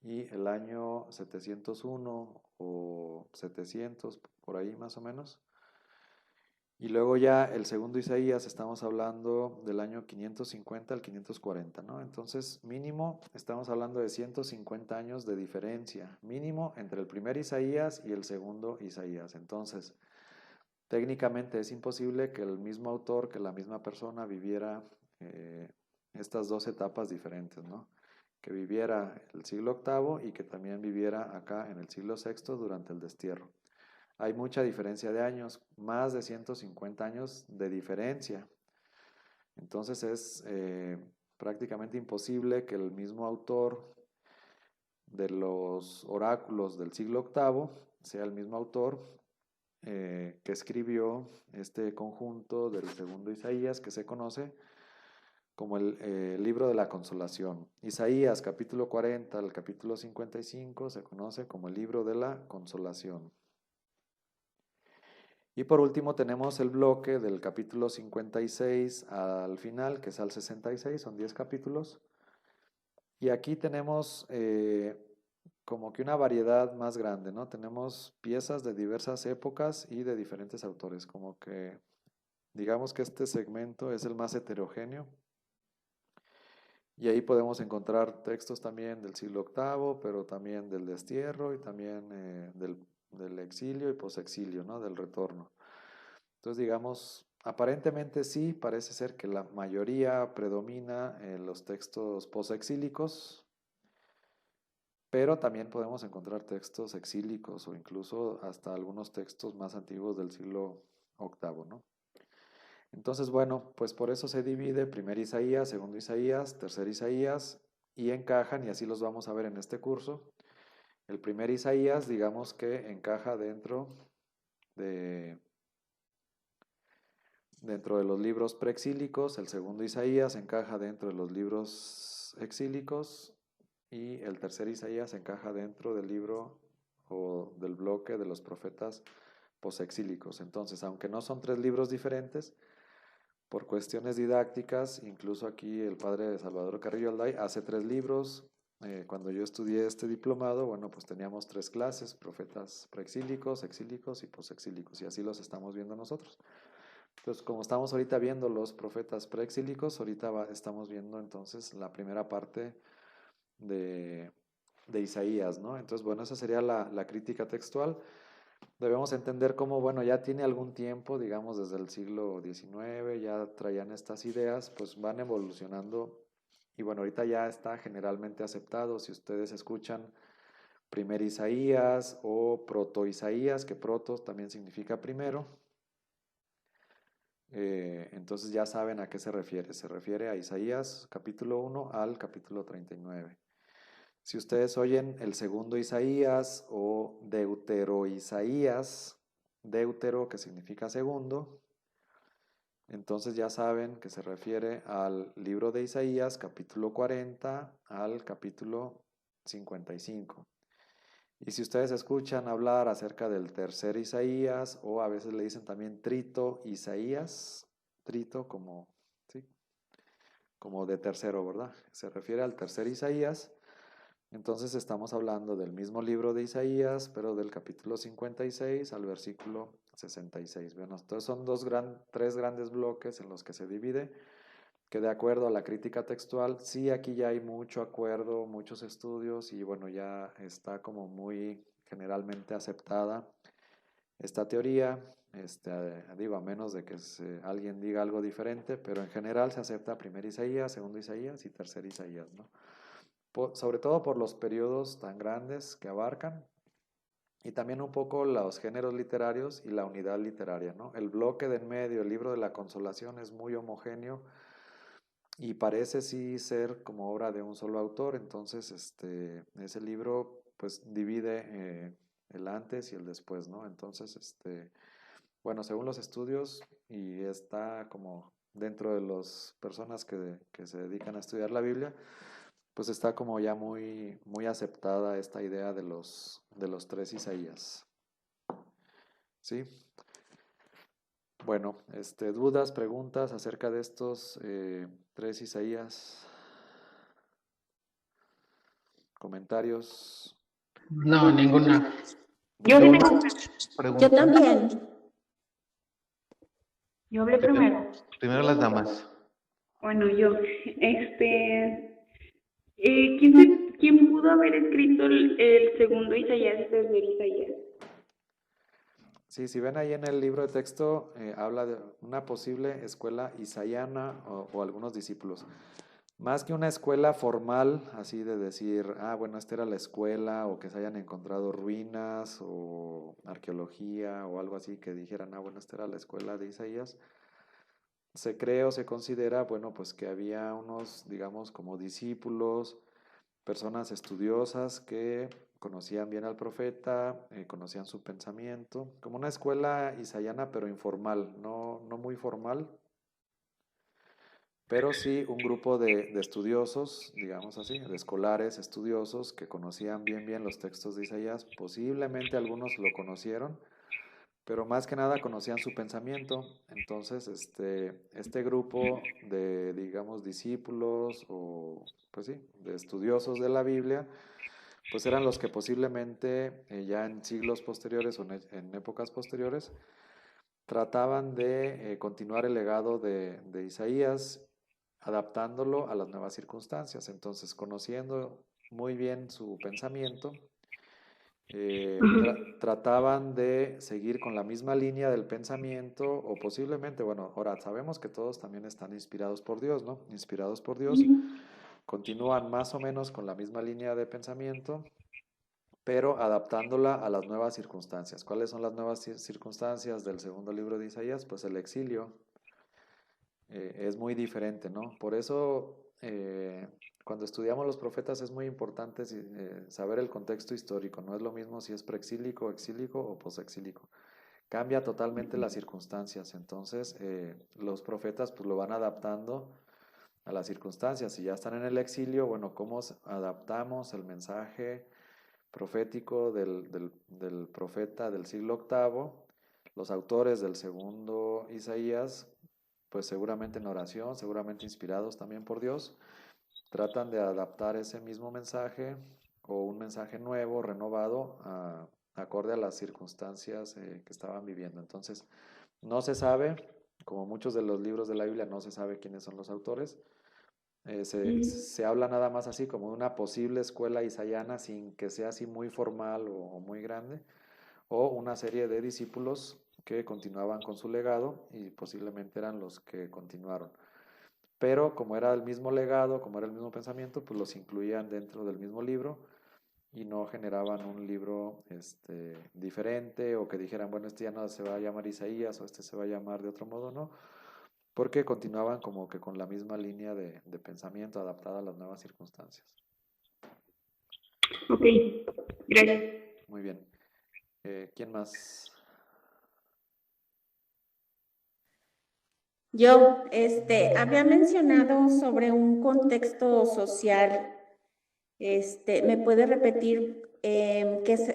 y el año 701 o 700, por ahí más o menos. Y luego ya el segundo Isaías, estamos hablando del año 550 al 540, ¿no? Entonces, mínimo, estamos hablando de 150 años de diferencia, mínimo, entre el primer Isaías y el segundo Isaías. Entonces, técnicamente es imposible que el mismo autor, que la misma persona viviera eh, estas dos etapas diferentes, ¿no? Que viviera el siglo octavo y que también viviera acá en el siglo sexto durante el destierro. Hay mucha diferencia de años, más de 150 años de diferencia. Entonces es prácticamente imposible que el mismo autor de los oráculos del siglo octavo sea el mismo autor que escribió este conjunto del segundo Isaías que se conoce como el libro de la consolación. Isaías capítulo 40 al capítulo 55 se conoce como el libro de la consolación. Y por último tenemos el bloque del capítulo 56 al final, que es al 66, son 10 capítulos. Y aquí tenemos como que una variedad más grande, ¿no? Tenemos piezas de diversas épocas y de diferentes autores, como que digamos que este segmento es el más heterogéneo. Y ahí podemos encontrar textos también del siglo octavo, pero también del destierro y también del exilio y posexilio, ¿no? Del retorno. Entonces, digamos, aparentemente sí, parece ser que la mayoría predomina en los textos posexílicos, pero también podemos encontrar textos exílicos o incluso hasta algunos textos más antiguos del siglo octavo, ¿no? Entonces, bueno, pues por eso se divide primer Isaías, segundo Isaías, tercer Isaías y encajan, y así los vamos a ver en este curso. El primer Isaías, digamos que encaja de, dentro de los libros preexílicos, el segundo Isaías encaja dentro de los libros exílicos y el tercer Isaías encaja dentro del libro o del bloque de los profetas posexílicos. Entonces, aunque no son tres libros diferentes, por cuestiones didácticas, incluso aquí el padre Salvador Carrillo Alday hace tres libros. Cuando yo estudié este diplomado, bueno, pues teníamos tres clases, profetas preexílicos, exílicos y posexílicos, y así los estamos viendo nosotros. Entonces, como estamos ahorita viendo los profetas preexílicos, ahorita estamos viendo entonces la primera parte de, de Isaías, ¿no? Entonces, bueno, esa sería la crítica textual. Debemos entender cómo, bueno, ya tiene algún tiempo, digamos desde el siglo XIX, ya traían estas ideas, pues van evolucionando y bueno, ahorita ya está generalmente aceptado. Si ustedes escuchan primer Isaías o proto Isaías, que proto también significa primero, entonces ya saben a qué se refiere. Se refiere a Isaías capítulo 1 al capítulo 39. Si ustedes oyen el segundo Isaías o Deutero Isaías, Deutero que significa segundo, entonces ya saben que se refiere al libro de Isaías, capítulo 40 al capítulo 55. Y si ustedes escuchan hablar acerca del tercer Isaías, o a veces le dicen también trito Isaías, trito como, ¿sí? Como de tercero, ¿verdad? Se refiere al tercer Isaías. Entonces estamos hablando del mismo libro de Isaías, pero del capítulo 56 al versículo 66. Bueno, entonces son tres grandes bloques en los que se divide, que de acuerdo a la crítica textual, sí, aquí ya hay mucho acuerdo, muchos estudios y bueno, ya está como muy generalmente aceptada esta teoría. Digo, a menos de que alguien diga algo diferente, pero en general se acepta primer Isaías, segundo Isaías y tercer Isaías, ¿no? Sobre todo por los periodos tan grandes que abarcan y también un poco los géneros literarios y la unidad literaria, ¿no? El bloque de en medio, el libro de la consolación, es muy homogéneo y parece sí ser como obra de un solo autor. Entonces ese libro pues divide el antes y el después, ¿no? Entonces, bueno, según los estudios, y está como dentro de las personas que se dedican a estudiar la Biblia, pues está como ya muy, muy aceptada esta idea de los tres Isaías. ¿Sí? Bueno, dudas, preguntas acerca de estos tres Isaías, comentarios. No, ninguna. Yo Yo tengo una. Yo pregunta. también. Yo hablé primero. Primero las damas. Bueno, yo. ¿Quién pudo haber escrito el segundo Isaías y tercer Isaías? Sí, si ven ahí en el libro de texto, habla de una posible escuela isaiana o algunos discípulos. Más que una escuela formal, así de decir, ah, bueno, esta era la escuela, o que se hayan encontrado ruinas o arqueología o algo así que dijeran, ah, bueno, esta era la escuela de Isaías. Se cree o se considera, bueno, pues que había unos, digamos, como discípulos, personas estudiosas que conocían bien al profeta, conocían su pensamiento, como una escuela isayana pero informal, no muy formal, pero sí un grupo de estudiosos, digamos así, de escolares estudiosos que conocían bien los textos de Isaías, posiblemente algunos lo conocieron, pero más que nada conocían su pensamiento. Entonces, este grupo de, digamos, discípulos o, pues sí, de estudiosos de la Biblia, pues eran los que posiblemente ya en siglos posteriores o en épocas posteriores trataban de continuar el legado de Isaías, adaptándolo a las nuevas circunstancias. Entonces, conociendo muy bien su pensamiento, Ajá. trataban de seguir con la misma línea del pensamiento o posiblemente, bueno, ahora sabemos que todos también están inspirados por Dios, ¿no? Inspirados por Dios, Ujú. continúan más o menos con la misma línea de pensamiento, pero adaptándola a las nuevas circunstancias. ¿Cuáles son las nuevas circunstancias del segundo libro de Isaías? Pues el exilio. Es muy diferente, ¿no? Por eso, cuando estudiamos los profetas es muy importante saber el contexto histórico. No es lo mismo si es preexílico, exílico o posexílico. Cambia totalmente las circunstancias. Entonces, los profetas pues lo van adaptando a las circunstancias. Si ya están en el exilio, bueno, ¿cómo adaptamos el mensaje profético del profeta del siglo octavo? Los autores del segundo Isaías, pues seguramente en oración, seguramente inspirados también por Dios, tratan de adaptar ese mismo mensaje o un mensaje nuevo, renovado, acorde a las circunstancias que estaban viviendo. Entonces, no se sabe, como muchos de los libros de la Biblia, no se sabe quiénes son los autores. Ujú. Se habla nada más así como de una posible escuela isayana sin que sea así muy formal o muy grande, o una serie de discípulos que continuaban con su legado y posiblemente eran los que continuaron. Pero como era el mismo legado, como era el mismo pensamiento, pues los incluían dentro del mismo libro y no generaban un libro diferente o que dijeran, bueno, este ya no se va a llamar Isaías o este se va a llamar de otro modo, no, porque continuaban como que con la misma línea de pensamiento adaptada a las nuevas circunstancias. Ok, gracias. Muy bien. ¿Quién más? Yo, había mencionado sobre un contexto social. ¿Me puede repetir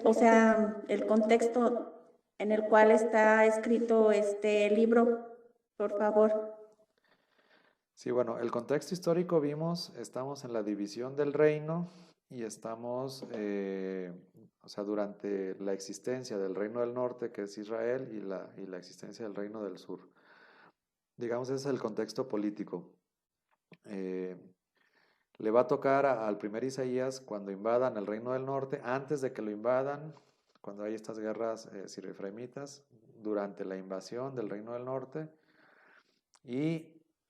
o sea, el contexto en el cual está escrito este libro, por favor? Sí, bueno, el contexto histórico vimos, estamos en la división del reino y estamos, o sea, durante la existencia del reino del norte, que es Israel, y la existencia del reino del sur. Digamos, ese es el contexto político. Eh, Le va a tocar al primer Isaías cuando invadan el reino del norte, antes de que lo invadan, cuando hay estas guerras sirio-efraimitas, durante la invasión del reino del norte y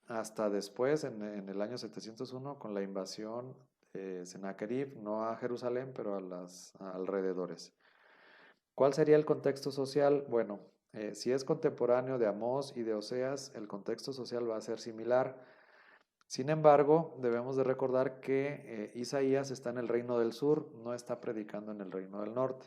hasta después, en el año 701, con la invasión de Sennacherib, no a Jerusalén, pero a los alrededores. ¿Cuál sería el contexto social? Bueno, si es contemporáneo de Amós y de Oseas, el contexto social va a ser similar. Sin embargo, debemos de recordar que Isaías está en el reino del sur, no está predicando en el reino del norte.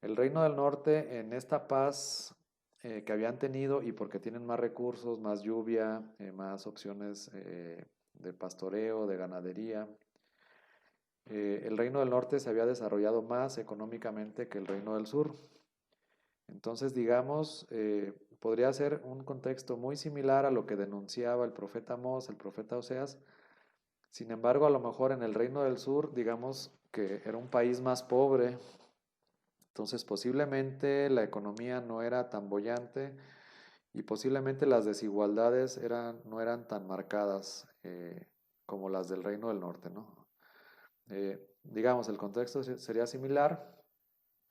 El reino del norte, en esta paz que habían tenido y porque tienen más recursos, más lluvia, más opciones de pastoreo, de ganadería, el reino del norte se había desarrollado más económicamente que el reino del sur. Entonces, digamos, podría ser un contexto muy similar a lo que denunciaba el profeta Amós, el profeta Oseas. Sin embargo, a lo mejor en el reino del sur, digamos que era un país más pobre, entonces posiblemente la economía no era tan bollante y posiblemente las desigualdades no eran tan marcadas como las del reino del norte, ¿no? Digamos, el contexto sería similar,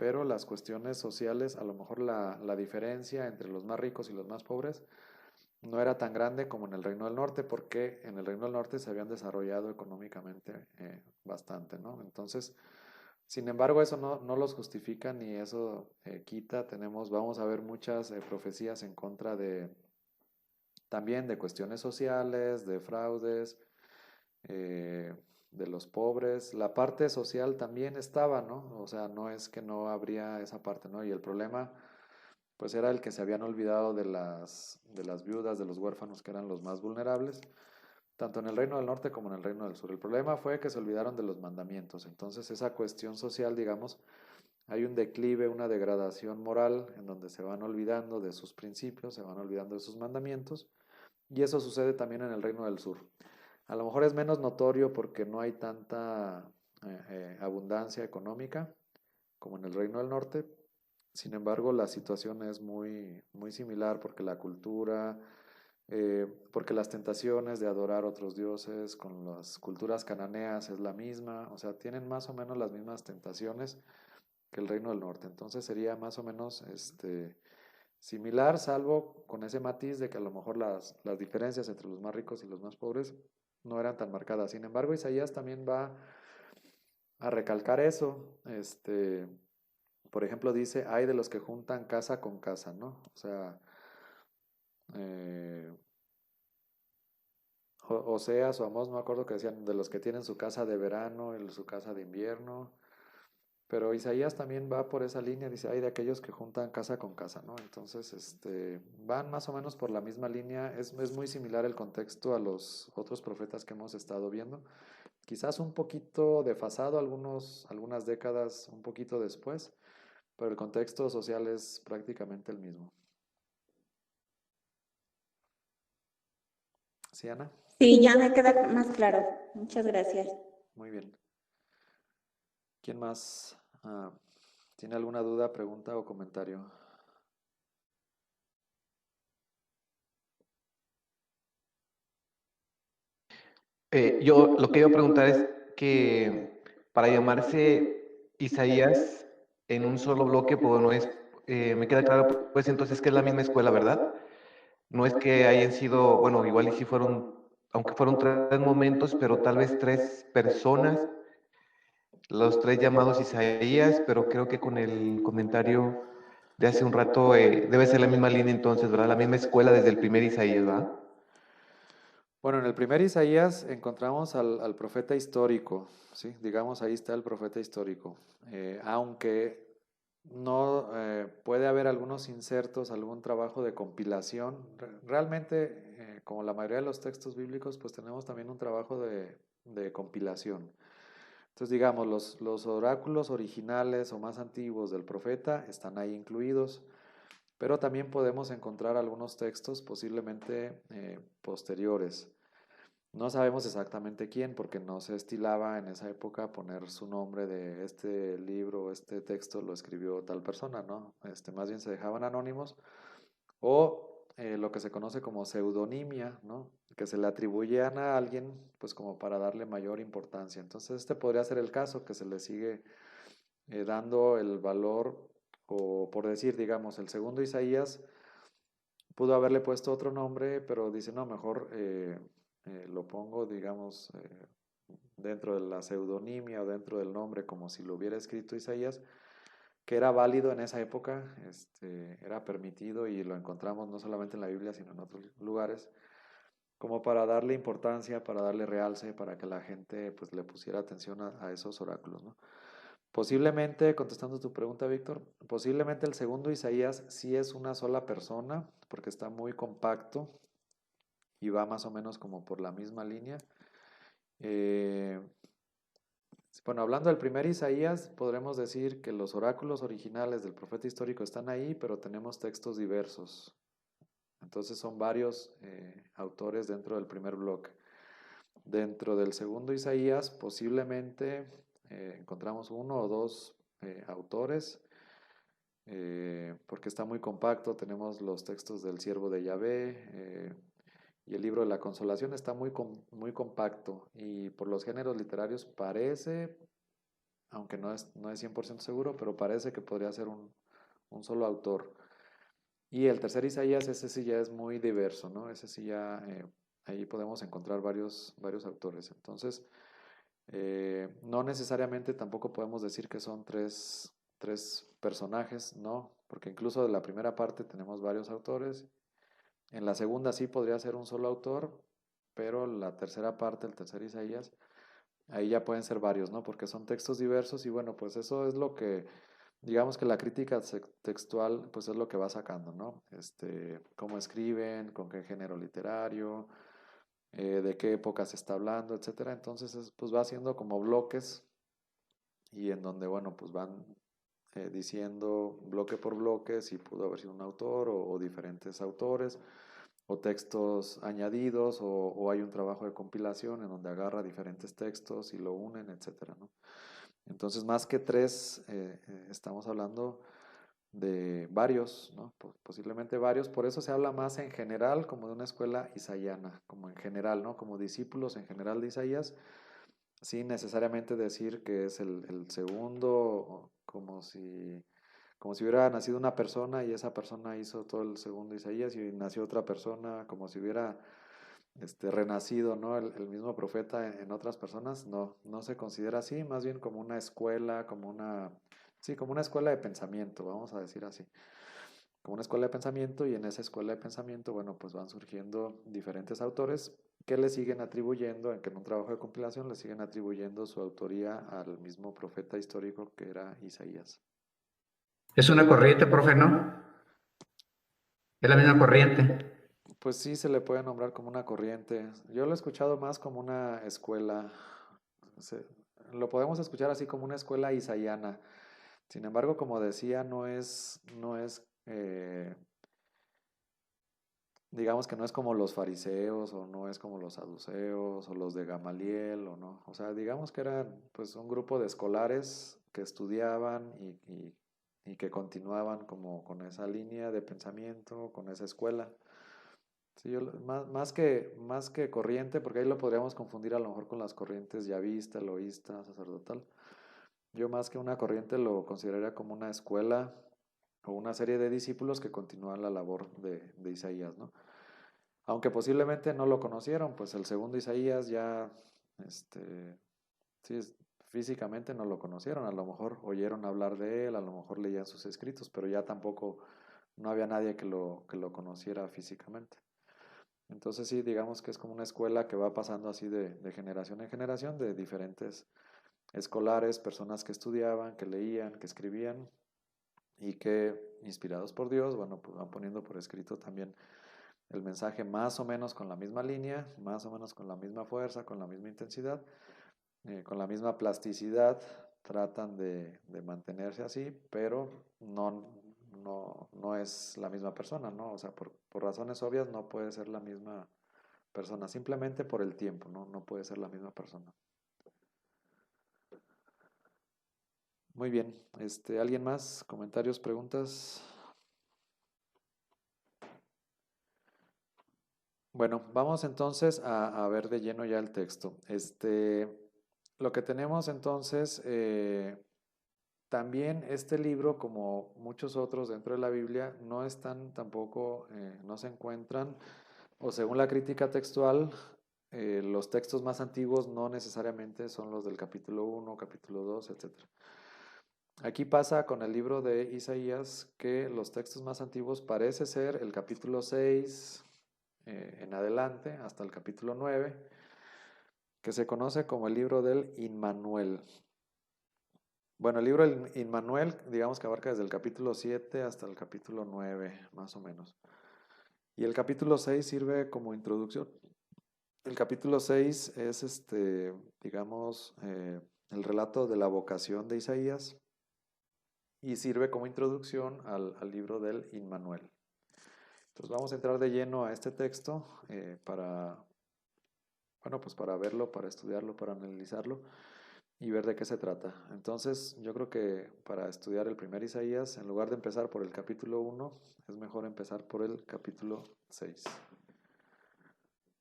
pero las cuestiones sociales, a lo mejor la diferencia entre los más ricos y los más pobres no era tan grande como en el Reino del Norte, porque en el Reino del Norte se habían desarrollado económicamente bastante, ¿no? Entonces, sin embargo, eso no los justifica ni eso quita. Vamos a ver muchas profecías en contra también de cuestiones sociales, de fraudes, eh, de los pobres. La parte social también estaba, ¿no? O sea, no es que no habría esa parte, ¿no? Y el problema, pues era el que se habían olvidado de las viudas, de los huérfanos, que eran los más vulnerables, tanto en el Reino del Norte como en el Reino del Sur. El problema fue que se olvidaron de los mandamientos. Entonces, esa cuestión social, digamos, hay un declive, una degradación moral en donde se van olvidando de sus principios, se van olvidando de sus mandamientos, y eso sucede también en el Reino del Sur. A lo mejor es menos notorio porque no hay tanta abundancia económica como en el Reino del Norte. Sin embargo, la situación es muy, muy similar porque la cultura, porque las tentaciones de adorar otros dioses con las culturas cananeas es la misma, o sea, tienen más o menos las mismas tentaciones que el Reino del Norte. Entonces sería más o menos similar, salvo con ese matiz de que a lo mejor las diferencias entre los más ricos y los más pobres no eran tan marcadas. Sin embargo, Isaías también va a recalcar eso. Por ejemplo, dice, hay de los que juntan casa con casa, ¿no? O sea, eh, Oseas o Amós, no me acuerdo que decían, de los que tienen su casa de verano y su casa de invierno. Pero Isaías también va por esa línea, dice, hay de aquellos que juntan casa con casa, ¿no? Entonces, van más o menos por la misma línea. Es muy similar el contexto a los otros profetas que hemos estado viendo. Quizás un poquito desfasado, algunas décadas un poquito después, pero el contexto social es prácticamente el mismo. ¿Sí, Ana? Sí, ya me queda más claro. Muchas gracias. Muy bien. ¿Quién más tiene alguna duda, pregunta o comentario? Yo lo que iba a preguntar es que para llamarse Isaías en un solo bloque, pues no es, me queda claro, pues entonces que es la misma escuela, ¿verdad? No es que hayan sido, bueno, igual y si fueron, aunque fueron tres momentos, pero tal vez tres personas, los tres llamados Isaías, pero creo que con el comentario de hace un rato debe ser la misma línea entonces, ¿verdad? La misma escuela desde el primer Isaías, ¿verdad? Bueno, en el primer Isaías encontramos al profeta histórico, ¿sí? Digamos, ahí está el profeta histórico. Aunque no puede haber algunos insertos, algún trabajo de compilación. Realmente, como la mayoría de los textos bíblicos, pues tenemos también un trabajo de compilación. Entonces, digamos, los oráculos originales o más antiguos del profeta están ahí incluidos, pero también podemos encontrar algunos textos posiblemente posteriores. No sabemos exactamente quién, porque no se estilaba en esa época poner su nombre de este libro, este texto lo escribió tal persona, ¿no? Más bien se dejaban anónimos o lo que se conoce como pseudonimia, ¿no? Que se le atribuían a alguien, pues como para darle mayor importancia. Entonces, este podría ser el caso, que se le sigue dando el valor, o por decir, digamos, el segundo Isaías pudo haberle puesto otro nombre, pero dice, no, mejor lo pongo, digamos, dentro de la pseudonimia o dentro del nombre, como si lo hubiera escrito Isaías, que era válido en esa época, era permitido y lo encontramos no solamente en la Biblia, sino en otros lugares, como para darle importancia, para darle realce, para que la gente pues le pusiera atención a esos oráculos, ¿no? Posiblemente, contestando tu pregunta, Víctor, posiblemente el segundo Isaías sí es una sola persona, porque está muy compacto y va más o menos como por la misma línea. Eh, bueno, hablando del primer Isaías, podremos decir que los oráculos originales del profeta histórico están ahí, pero tenemos textos diversos. Entonces son varios autores dentro del primer bloque. Dentro del segundo Isaías, posiblemente encontramos uno o dos autores, porque está muy compacto. Tenemos los textos del siervo de Yahvé y el libro de la consolación está muy compacto, y por los géneros literarios parece aunque no es 100% seguro, pero parece que podría ser un solo autor. Y el tercer Isaías, ese sí ya es muy diverso, ¿no? Ese sí ya, ahí podemos encontrar varios autores. Entonces, no necesariamente tampoco podemos decir que son tres personajes, no, porque incluso de la primera parte tenemos varios autores. En la segunda sí podría ser un solo autor, pero la tercera parte, el tercer Isaías, ahí ya pueden ser varios, ¿no? Porque son textos diversos y bueno, pues eso es lo que, digamos que la crítica textual, pues es lo que va sacando, ¿no? Cómo escriben, con qué género literario, de qué época se está hablando, etcétera. Entonces, pues va haciendo como bloques y en donde, bueno, pues van diciendo bloque por bloque si pudo haber sido un autor o diferentes autores o textos añadidos o hay un trabajo de compilación en donde agarra diferentes textos y lo unen, etcétera, ¿no? Entonces, más que tres, estamos hablando de varios, ¿no? Posiblemente varios, por eso se habla más en general como de una escuela isaiana, como en general, ¿no? Como discípulos en general de Isaías, sin necesariamente decir que es el segundo, como si hubiera nacido una persona y esa persona hizo todo el segundo Isaías y nació otra persona, como si hubiera renacido, ¿no? El mismo profeta en otras personas, no se considera así, más bien como una escuela, sí, como una escuela de pensamiento, vamos a decir así, como una escuela de pensamiento y en esa escuela de pensamiento, bueno, pues van surgiendo diferentes autores que le siguen atribuyendo, en un trabajo de compilación le siguen atribuyendo su autoría al mismo profeta histórico que era Isaías. Es una corriente, profe, ¿no? Es la misma corriente. Pues sí, se le puede nombrar como una corriente. Yo lo he escuchado más como una escuela. Se- lo podemos escuchar así como una escuela isaiana. Sin embargo, como decía, digamos que no es como los fariseos o no es como los saduceos o los de Gamaliel o no. O sea, digamos que era pues un grupo de escolares que estudiaban y que continuaban como con esa línea de pensamiento, con esa escuela. Sí, más que corriente, porque ahí lo podríamos confundir a lo mejor con las corrientes yavista, eloísta, sacerdotal. Yo más que una corriente lo consideraría como una escuela o una serie de discípulos que continúan la labor de Isaías, ¿no? Aunque posiblemente no lo conocieron, pues el segundo Isaías ya, sí, físicamente no lo conocieron, a lo mejor oyeron hablar de él, a lo mejor leían sus escritos, pero ya tampoco, no había nadie que lo conociera físicamente. Entonces sí, digamos que es como una escuela que va pasando así de generación en generación, de diferentes escolares, personas que estudiaban, que leían, que escribían y que, inspirados por Dios, bueno, pues van poniendo por escrito también el mensaje más o menos con la misma línea, más o menos con la misma fuerza, con la misma intensidad, con la misma plasticidad, tratan de mantenerse así, pero no es la misma persona, ¿no? O sea, por razones obvias no puede ser la misma persona, simplemente por el tiempo, no puede ser la misma persona. Muy bien, ¿alguien más? ¿Comentarios, preguntas? Bueno, vamos entonces a ver de lleno ya el texto. Lo que tenemos entonces, también este libro, como muchos otros dentro de la Biblia, no están tampoco, no se encuentran, o según la crítica textual, los textos más antiguos no necesariamente son los del capítulo 1, capítulo 2, etc. Aquí pasa con el libro de Isaías que los textos más antiguos parece ser el capítulo 6 en adelante, hasta el capítulo 9, que se conoce como el libro del Immanuel. Bueno, el libro del Immanuel, digamos que abarca desde el capítulo 7 hasta el capítulo 9, más o menos. Y el capítulo 6 sirve como introducción. El capítulo 6 es, digamos, el relato de la vocación de Isaías y sirve como introducción al libro del Immanuel. Entonces vamos a entrar de lleno a este texto pues para verlo, para estudiarlo, para analizarlo y ver de qué se trata. Entonces, yo creo que para estudiar el primer Isaías, en lugar de empezar por el capítulo 1, es mejor empezar por el capítulo 6.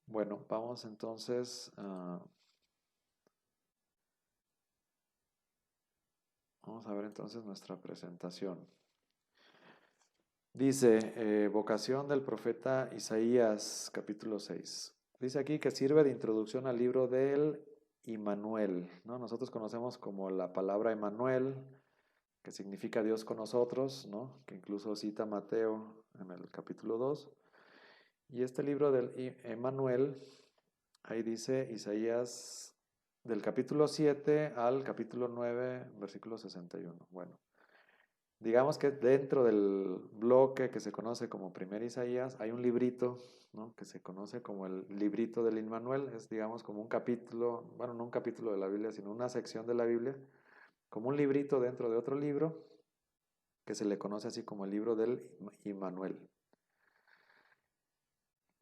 Bueno, vamos entonces a... Vamos a ver entonces nuestra presentación. Dice, vocación del profeta Isaías, capítulo 6. Dice aquí que sirve de introducción al libro del Immanuel, ¿no? Nosotros conocemos como la palabra Emmanuel, que significa Dios con nosotros, ¿no? Que incluso cita Mateo en el capítulo 2. Y este libro del Emmanuel, ahí dice Isaías del capítulo 7 al capítulo 9, versículo 61. Bueno, digamos que dentro del bloque que se conoce como Primer Isaías hay un librito, ¿no? Que se conoce como el librito del Immanuel. Es, digamos, como un capítulo, bueno, no un capítulo de la Biblia, sino una sección de la Biblia, como un librito dentro de otro libro, que se le conoce así como el libro del Immanuel.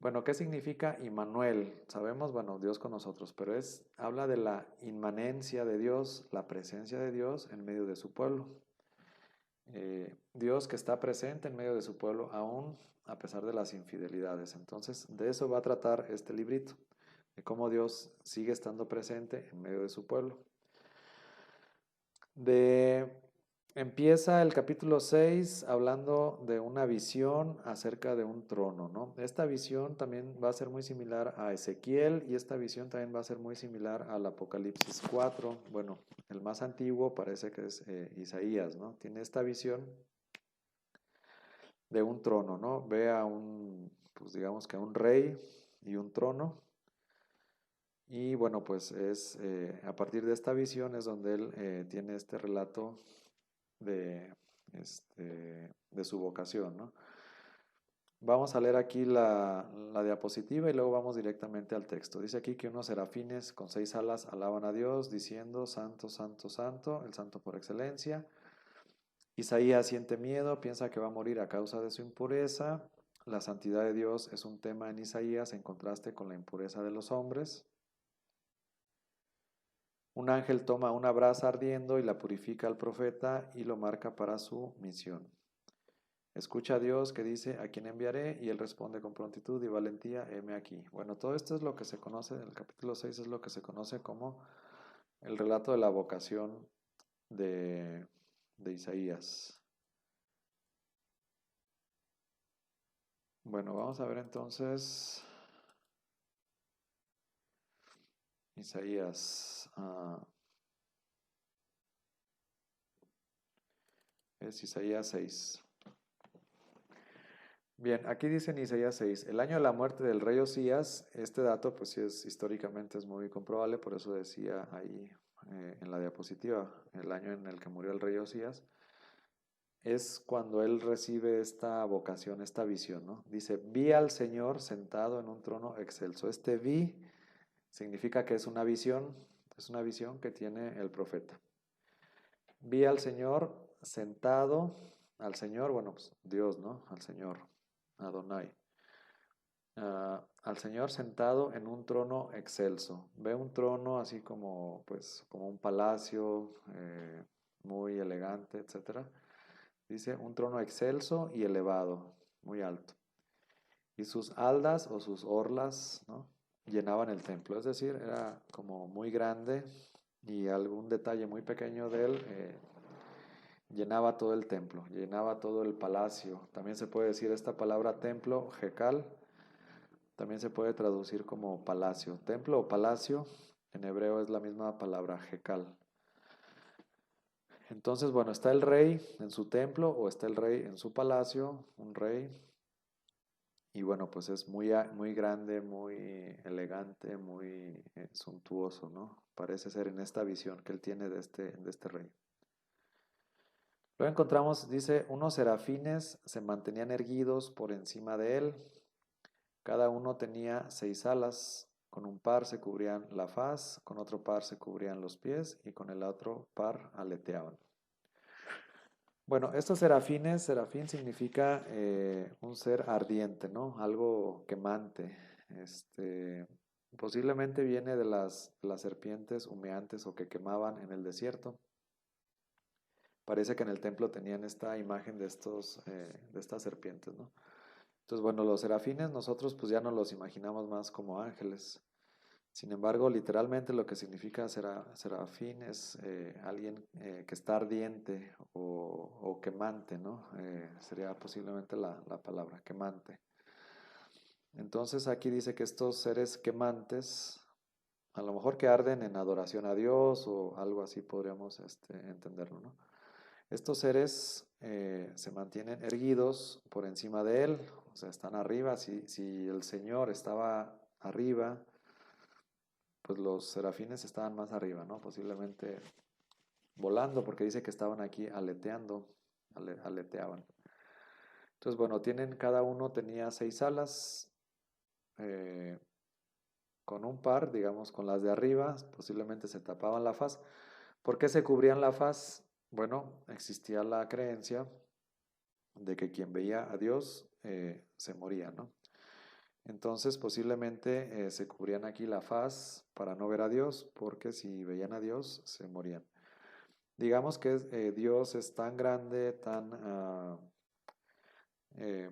Bueno, ¿qué significa Immanuel? Sabemos, bueno, Dios con nosotros, pero habla de la inmanencia de Dios, la presencia de Dios en medio de su pueblo. Dios que está presente en medio de su pueblo aún a pesar de las infidelidades. Entonces, de eso va a tratar este librito, de cómo Dios sigue estando presente en medio de su pueblo. Empieza el capítulo 6 hablando de una visión acerca de un trono, ¿no? Esta visión también va a ser muy similar a Ezequiel y esta visión también va a ser muy similar al Apocalipsis 4. Bueno, el más antiguo parece que es Isaías, ¿no? Tiene esta visión de un trono, ¿no? Ve a pues digamos que a un rey y un trono. Y bueno, pues a partir de esta visión es donde él tiene este relato de su vocación, ¿no? Vamos a leer aquí la diapositiva y luego vamos directamente al texto. Dice aquí que unos serafines con 6 alas alaban a Dios diciendo, Santo, Santo, Santo, el Santo por excelencia. Isaías siente miedo, piensa que va a morir a causa de su impureza. La santidad de Dios es un tema en Isaías en contraste con la impureza de los hombres. Un ángel toma una brasa ardiendo y la purifica al profeta y lo marca para su misión. Escucha a Dios que dice, ¿a quién enviaré? Y él responde con prontitud y valentía, heme aquí. Bueno, todo esto es lo que se conoce, el capítulo 6 es lo que se conoce como el relato de la vocación de Isaías. Bueno, vamos a ver entonces Isaías. Es Isaías 6. Bien, aquí dice en Isaías 6, el año de la muerte del rey Osías, este dato pues sí históricamente es muy comprobable, por eso decía ahí en la diapositiva, el año en el que murió el rey Osías, es cuando él recibe esta vocación, esta visión, ¿no? Dice, vi al Señor sentado en un trono excelso. Este vi significa que es una visión que tiene el profeta. Vi al Señor sentado, al Señor, bueno, pues Dios, ¿no? Al Señor, Adonai. Al Señor sentado en un trono excelso. Ve un trono así como, pues, como un palacio muy elegante, etc. Dice un trono excelso y elevado, muy alto. Y sus haldas o sus orlas, ¿no? Llenaban el templo. Es decir, era como muy grande y algún detalle muy pequeño de él llenaba todo el templo, llenaba todo el palacio. También se puede decir esta palabra templo, Jekal, también se puede traducir como palacio. Templo o palacio, en hebreo es la misma palabra, Jekal. Entonces, bueno, está el rey en su templo o está el rey en su palacio, un rey. Y bueno, pues es muy, muy grande, muy elegante, muy suntuoso, ¿no? Parece ser en esta visión que él tiene de este rey. Luego encontramos, dice, unos serafines se mantenían erguidos por encima de él. Cada uno tenía 6 alas. Con un par se cubrían la faz, con otro par se cubrían los pies y con el otro par aleteaban. Bueno, estos serafines, serafín significa un ser ardiente, ¿no? Algo quemante. Posiblemente viene de las serpientes humeantes o que quemaban en el desierto. Parece que en el templo tenían esta imagen de estas serpientes, ¿no? Entonces, bueno, los serafines nosotros pues ya no los imaginamos más como ángeles, Sin embargo, literalmente lo que significa serafín es alguien que está ardiente o quemante, ¿no? Sería posiblemente la palabra, quemante. Entonces aquí dice que estos seres quemantes, a lo mejor que arden en adoración a Dios o algo así podríamos entenderlo, ¿no? Estos seres se mantienen erguidos por encima de Él, o sea, están arriba. Si el Señor estaba arriba, pues los serafines estaban más arriba, ¿no? Posiblemente volando, porque dice que estaban aquí aleteando, aleteaban. Entonces, bueno, cada uno tenía 6 alas, con un par, digamos, con las de arriba, posiblemente se tapaban la faz. ¿Por qué se cubrían la faz? Bueno, existía la creencia de que quien veía a Dios se moría, ¿no? Entonces posiblemente se cubrían aquí la faz para no ver a Dios, porque si veían a Dios se morían. Digamos que Dios es tan grande,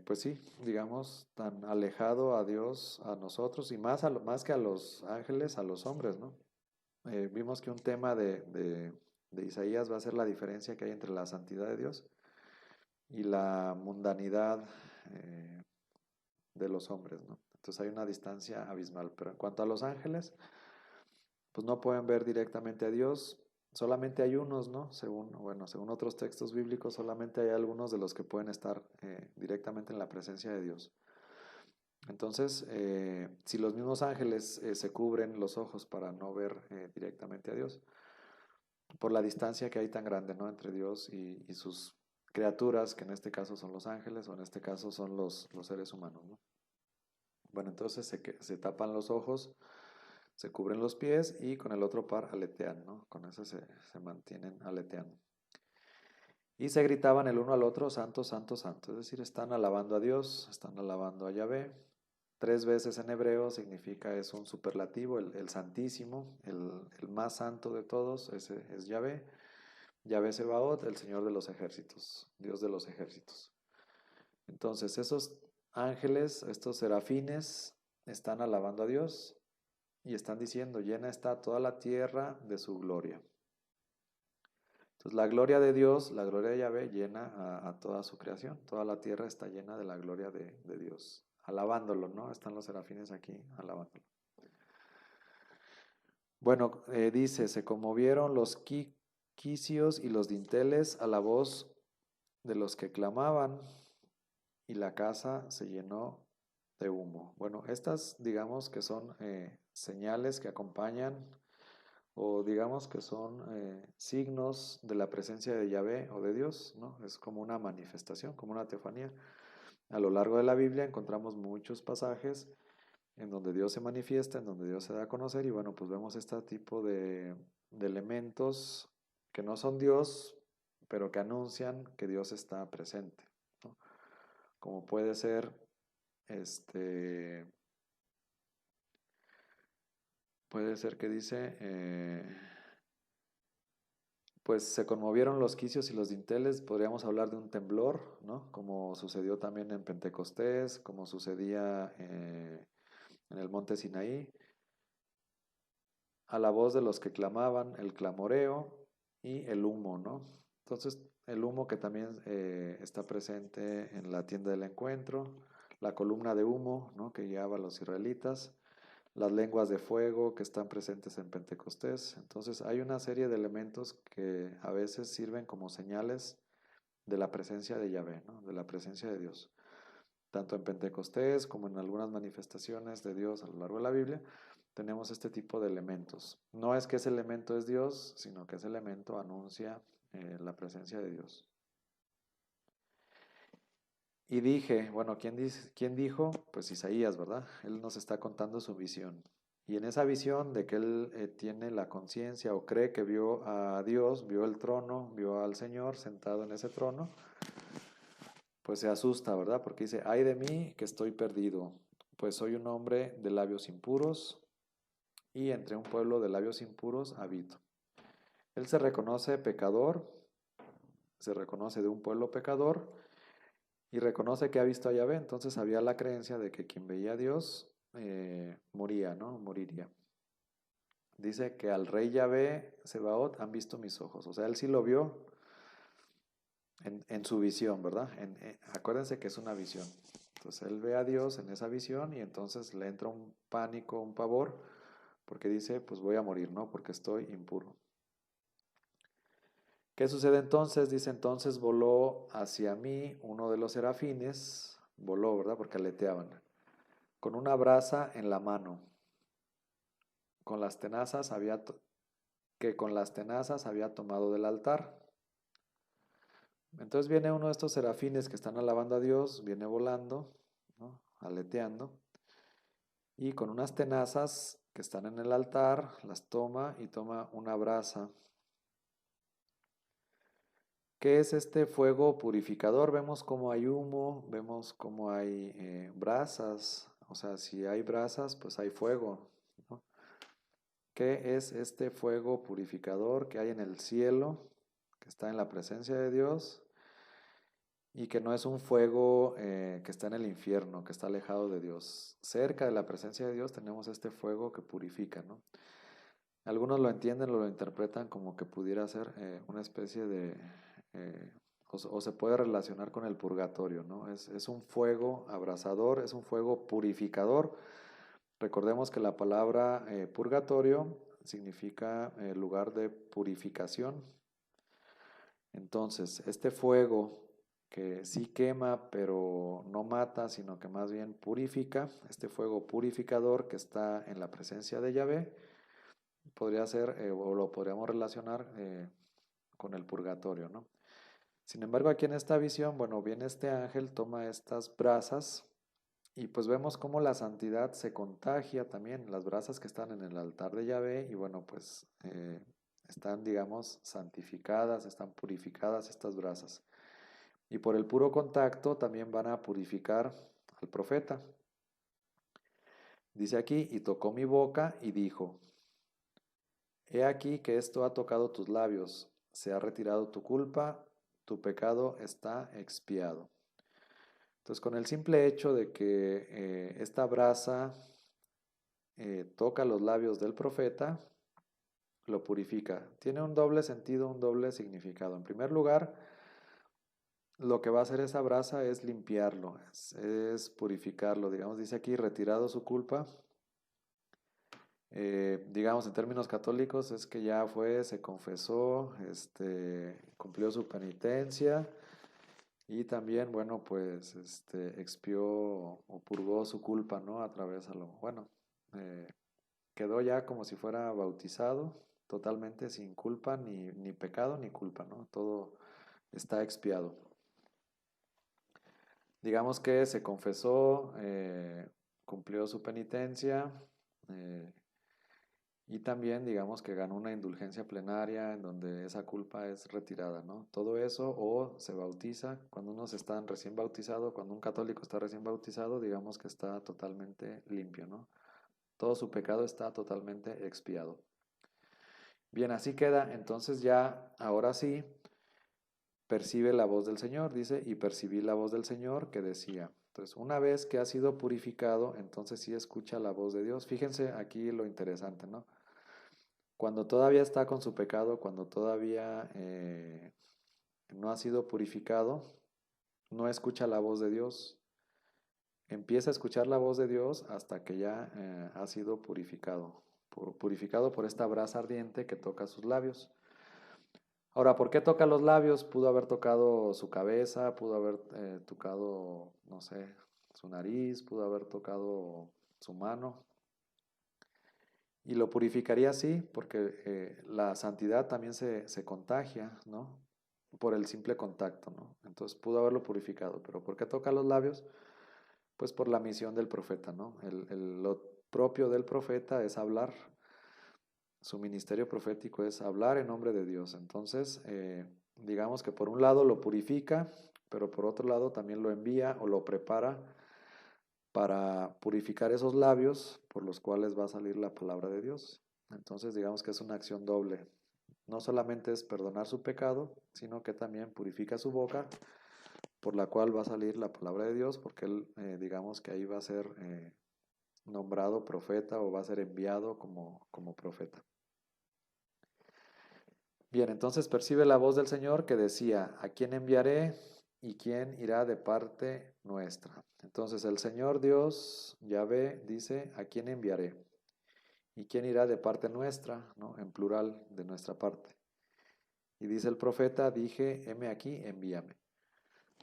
pues sí, digamos, tan alejado a Dios, a nosotros, y más que a los ángeles, a los hombres, ¿no? Vimos que un tema de Isaías va a ser la diferencia que hay entre la santidad de Dios y la mundanidad de los hombres, ¿no? Entonces hay una distancia abismal. Pero en cuanto a los ángeles, pues no pueden ver directamente a Dios. Solamente hay unos, ¿no? Según otros textos bíblicos, solamente hay algunos de los que pueden estar directamente en la presencia de Dios. Entonces, si los mismos ángeles se cubren los ojos para no ver directamente a Dios, por la distancia que hay tan grande, ¿no? Entre Dios y sus criaturas, que en este caso son los ángeles, o en este caso son los seres humanos, ¿no? Bueno, entonces se tapan los ojos, se cubren los pies y con el otro par aletean, ¿no? Con eso se mantienen aleteando. Y se gritaban el uno al otro, santo, santo, santo. Es decir, están alabando a Dios, están alabando a Yahvé. 3 veces en hebreo significa, es un superlativo, el santísimo, el más santo de todos, ese es Yahvé. Yahvé Sebaot, el Señor de los ejércitos, Dios de los ejércitos. Entonces, esos ángeles, estos serafines, están alabando a Dios y están diciendo, llena está toda la tierra de su gloria. Entonces, la gloria de Dios, la gloria de Yahvé, llena a toda su creación. Toda la tierra está llena de la gloria de Dios, alabándolo, ¿no? Están los serafines aquí alabándolo. Bueno, dice, se conmovieron los quicios y los dinteles a la voz de los que clamaban, y la casa se llenó de humo. Bueno, estas digamos que son señales que acompañan, o digamos que son signos de la presencia de Yahvé o de Dios, ¿no? Es como una manifestación, como una teofanía. A lo largo de la Biblia encontramos muchos pasajes en donde Dios se manifiesta, en donde Dios se da a conocer, y bueno, pues vemos este tipo de elementos que no son Dios, pero que anuncian que Dios está presente, ¿no? Como puede ser, puede ser que dice, pues se conmovieron los quicios y los dinteles. Podríamos hablar de un temblor, ¿no? Como sucedió también en Pentecostés, como sucedía en el monte Sinaí, a la voz de los que clamaban, el clamoreo y el humo, ¿no? Entonces, el humo que también está presente en la tienda del encuentro, la columna de humo, ¿no? Que guiaba a los israelitas, las lenguas de fuego que están presentes en Pentecostés. Entonces, hay una serie de elementos que a veces sirven como señales de la presencia de Yahvé, ¿no? De la presencia de Dios. Tanto en Pentecostés como en algunas manifestaciones de Dios a lo largo de la Biblia, tenemos este tipo de elementos. No es que ese elemento es Dios, sino que ese elemento anuncia la presencia de Dios. Y dije, bueno, ¿quién dijo? Pues Isaías, ¿verdad? Él nos está contando su visión. Y en esa visión de que él tiene la conciencia o cree que vio a Dios, vio el trono, vio al Señor sentado en ese trono, pues se asusta, ¿verdad? Porque dice, ay de mí que estoy perdido, pues soy un hombre de labios impuros y entre un pueblo de labios impuros habito. Él se reconoce pecador, se reconoce de un pueblo pecador y reconoce que ha visto a Yahvé. Entonces había la creencia de que quien veía a Dios moría, ¿no? Moriría. dice que al rey Yahvé, Sebaot, han visto mis ojos. O sea, él sí lo vio en su visión, ¿verdad? Acuérdense que es una visión. Entonces él ve a Dios en esa visión y entonces le entra un pánico, un pavor, porque dice, pues voy a morir, ¿no? Porque estoy impuro. ¿Qué sucede entonces? Dice, entonces voló hacia mí uno de los serafines, voló, ¿verdad? Porque aleteaban, con una brasa en la mano, con las tenazas que con las tenazas había tomado del altar. Entonces viene uno de estos serafines que están alabando a Dios, viene volando, ¿no? Aleteando, y con unas tenazas que están en el altar, las toma y toma una brasa. ¿Qué es este fuego purificador? Vemos cómo hay humo, vemos cómo hay brasas, o sea, si hay brasas, pues hay fuego, ¿no? ¿Qué es este fuego purificador que hay en el cielo, que está en la presencia de Dios y que no es un fuego que está en el infierno, que está alejado de Dios? Cerca de la presencia de Dios tenemos este fuego que purifica, ¿no? Algunos lo entienden o lo interpretan como que pudiera ser una especie de, o se puede relacionar con el purgatorio, ¿no? Es un fuego abrasador, es un fuego purificador. Recordemos que la palabra purgatorio significa lugar de purificación. Entonces, este fuego que sí quema, pero no mata, sino que más bien purifica, este fuego purificador que está en la presencia de Yahvé, podría ser, o lo podríamos relacionar con el purgatorio, ¿no? Sin embargo, aquí en esta visión, bueno, viene este ángel, toma estas brasas y pues vemos cómo la santidad se contagia también, las brasas que están en el altar de Yahvé y bueno, pues están, digamos, santificadas, están purificadas estas brasas. Y por el puro contacto también van a purificar al profeta. Dice aquí, y tocó mi boca y dijo, he aquí que esto ha tocado tus labios, se ha retirado tu culpa, tu pecado está expiado. Entonces, con el simple hecho de que esta brasa toca los labios del profeta, lo purifica. Tiene un doble sentido, un doble significado. En primer lugar, lo que va a hacer esa brasa es limpiarlo, es purificarlo. Digamos, dice aquí, retirado su culpa. Digamos, en términos católicos, es que ya fue, se confesó, cumplió su penitencia y también, bueno, pues expió o purgó su culpa, ¿no? A través de lo, bueno, quedó ya como si fuera bautizado, totalmente sin culpa, ni pecado, ni culpa, ¿no? Todo está expiado. Digamos que se confesó, cumplió su penitencia, y también, digamos que ganó una indulgencia plenaria en donde esa culpa es retirada, ¿no? Todo eso, o se bautiza, cuando unos están recién bautizados, cuando un católico está recién bautizado, digamos que está totalmente limpio, ¿no? Todo su pecado está totalmente expiado. Bien, así queda, entonces ya, ahora sí, percibe la voz del Señor, dice, y percibí la voz del Señor que decía. Entonces, una vez que ha sido purificado, entonces sí escucha la voz de Dios. Fíjense aquí lo interesante, ¿no? Cuando todavía está con su pecado, cuando todavía no ha sido purificado, no escucha la voz de Dios. Empieza a escuchar la voz de Dios hasta que ya ha sido purificado, purificado por esta brasa ardiente que toca sus labios. Ahora, ¿por qué toca los labios? Pudo haber tocado su cabeza, pudo haber tocado, no sé, su nariz, pudo haber tocado su mano. Y lo purificaría así, porque la santidad también se contagia, ¿no? Por el simple contacto, ¿no? Entonces pudo haberlo purificado, pero ¿por qué toca los labios? Pues por la misión del profeta, ¿no? Lo propio del profeta es hablar. Su ministerio profético es hablar en nombre de Dios. Entonces, digamos que por un lado lo purifica, pero por otro lado también lo envía o lo prepara para purificar esos labios por los cuales va a salir la palabra de Dios. Entonces, digamos que es una acción doble. No solamente es perdonar su pecado, sino que también purifica su boca, por la cual va a salir la palabra de Dios, porque él, digamos que ahí va a ser nombrado profeta o va a ser enviado como profeta. Bien, entonces percibe la voz del Señor que decía, ¿a quién enviaré y quién irá de parte nuestra? Entonces el Señor Dios, Yahvé, dice, ¿a quién enviaré? ¿Y quién irá de parte nuestra? ¿No? En plural, de nuestra parte. Y dice el profeta, dije, heme aquí, envíame.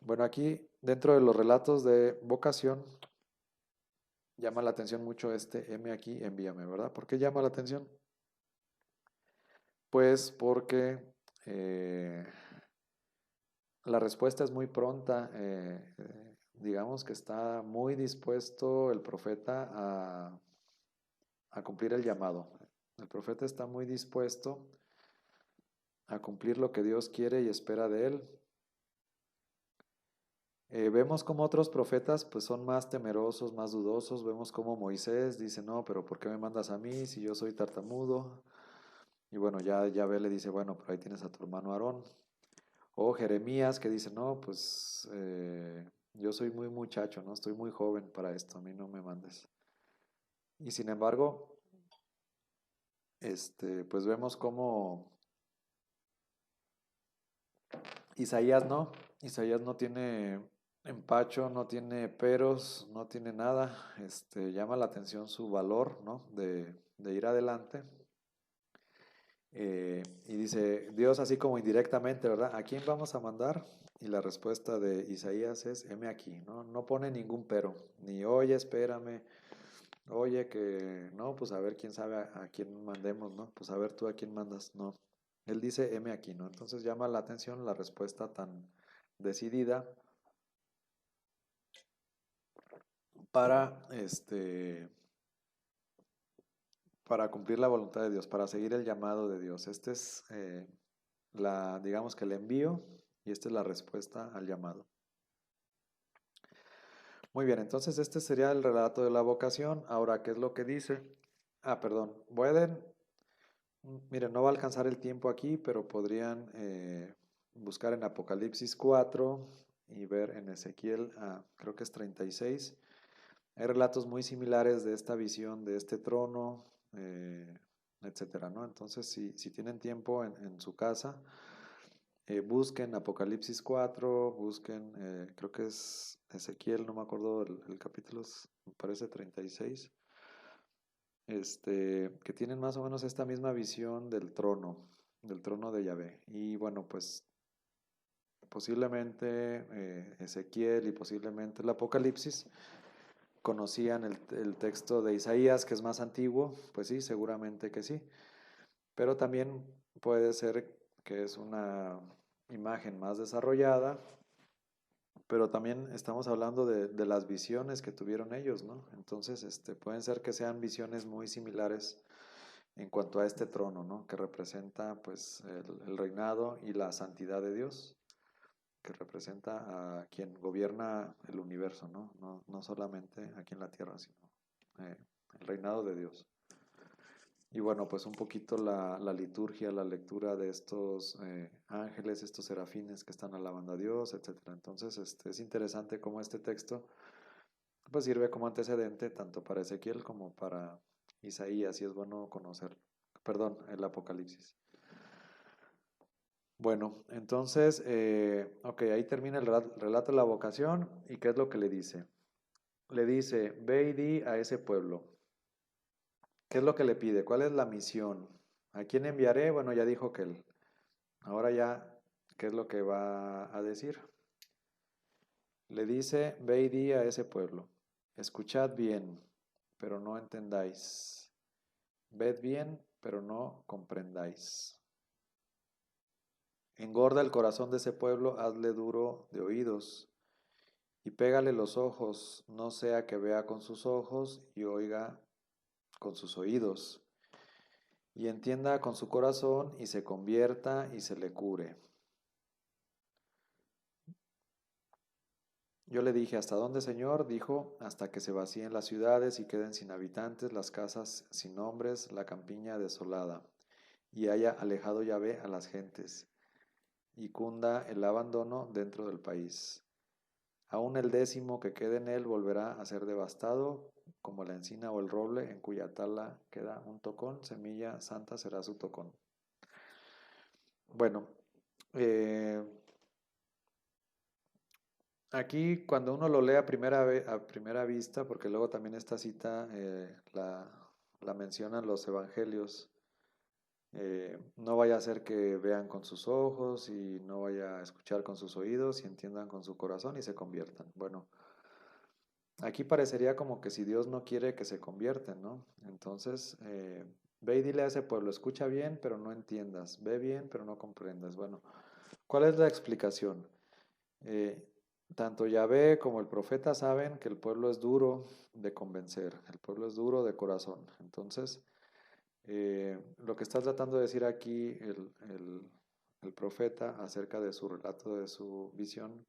Bueno, aquí dentro de los relatos de vocación, llama la atención mucho este, heme aquí, envíame, ¿verdad? ¿Por qué llama la atención? Pues porque la respuesta es muy pronta. Digamos que está muy dispuesto el profeta a cumplir el llamado. El profeta está muy dispuesto a cumplir lo que Dios quiere y espera de él. Vemos como otros profetas pues son más temerosos, más dudosos. Vemos como Moisés dice, no, pero ¿por qué me mandas a mí si yo soy tartamudo? Y bueno, ya Yahvé le dice, bueno, pero ahí tienes a tu hermano Aarón. O Jeremías que dice, no, pues yo soy muy muchacho, ¿no? Estoy muy joven para esto, a mí no me mandes. Y sin embargo, pues vemos como Isaías no tiene empacho, no tiene peros, no tiene nada. Llama la atención su valor, ¿no? De ir adelante. Y dice Dios así como indirectamente, ¿verdad? ¿A quién vamos a mandar? Y la respuesta de Isaías es, heme aquí, ¿no? No pone ningún pero, ni oye, espérame, oye que, no, pues a ver quién sabe a quién mandemos, ¿no? Pues a ver tú a quién mandas, no. Él dice, heme aquí, ¿no? Entonces llama la atención la respuesta tan decidida para, para cumplir la voluntad de Dios, para seguir el llamado de Dios. Este es digamos que el envío y esta es la respuesta al llamado. Muy bien, entonces este sería el relato de la vocación. Ahora, ¿qué es lo que dice? Perdón, miren, no va a alcanzar el tiempo aquí, pero podrían buscar en Apocalipsis 4 y ver en Ezequiel, creo que es 36. Hay relatos muy similares de esta visión, de este trono, etcétera, ¿no? Entonces, si tienen tiempo en su casa, busquen Apocalipsis 4, busquen, creo que es Ezequiel, no me acuerdo el capítulo, me parece 36, que tienen más o menos esta misma visión del trono de Yahvé. Y bueno, pues posiblemente Ezequiel y posiblemente el Apocalipsis conocían el texto de Isaías, que es más antiguo, pues sí, seguramente que sí, pero también puede ser que es una imagen más desarrollada, pero también estamos hablando de las visiones que tuvieron ellos, ¿no? Entonces, pueden ser que sean visiones muy similares en cuanto a este trono, ¿no? Que representa, pues, el reinado y la santidad de Dios, que representa a quien gobierna el universo, ¿no? No solamente aquí en la tierra, sino el reinado de Dios. Y bueno, pues un poquito la liturgia, la lectura de estos ángeles, estos serafines que están alabando a Dios, etcétera. Entonces, es interesante cómo este texto pues sirve como antecedente tanto para Ezequiel como para Isaías, y es bueno conocerlo. Perdón, el Apocalipsis. Bueno, entonces, ok, ahí termina el relato de la vocación. ¿Y qué es lo que le dice? Le dice, ve y di a ese pueblo. ¿Qué es lo que le pide? ¿Cuál es la misión? ¿A quién enviaré? Bueno, ya dijo que él. Ahora ya, ¿qué es lo que va a decir? Le dice, ve y di a ese pueblo. Escuchad bien, pero no entendáis. Ved bien, pero no comprendáis. Engorda el corazón de ese pueblo, hazle duro de oídos, y pégale los ojos, no sea que vea con sus ojos y oiga con sus oídos, y entienda con su corazón y se convierta y se le cure. Yo le dije, ¿hasta dónde, Señor? Dijo, hasta que se vacíen las ciudades y queden sin habitantes, las casas sin hombres, la campiña desolada, y haya alejado Yahvé a las gentes, y cunda el abandono dentro del país. Aún el 10º que quede en él volverá a ser devastado, como la encina o el roble, en cuya tala queda un tocón, semilla santa será su tocón. Bueno, aquí cuando uno lo lee a primera vista, porque luego también esta cita la mencionan los evangelios, no vaya a ser que vean con sus ojos y no vaya a escuchar con sus oídos y entiendan con su corazón y se conviertan. Bueno, aquí parecería como que si Dios no quiere que se convierten, ¿no? Entonces, ve y dile a ese pueblo, escucha bien, pero no entiendas, ve bien, pero no comprendas. Bueno, ¿cuál es la explicación? Eh, Tanto Yahvé como el profeta saben que el pueblo es duro de convencer, el pueblo es duro de corazón. Entonces, lo que está tratando de decir aquí el profeta acerca de su relato, de su visión,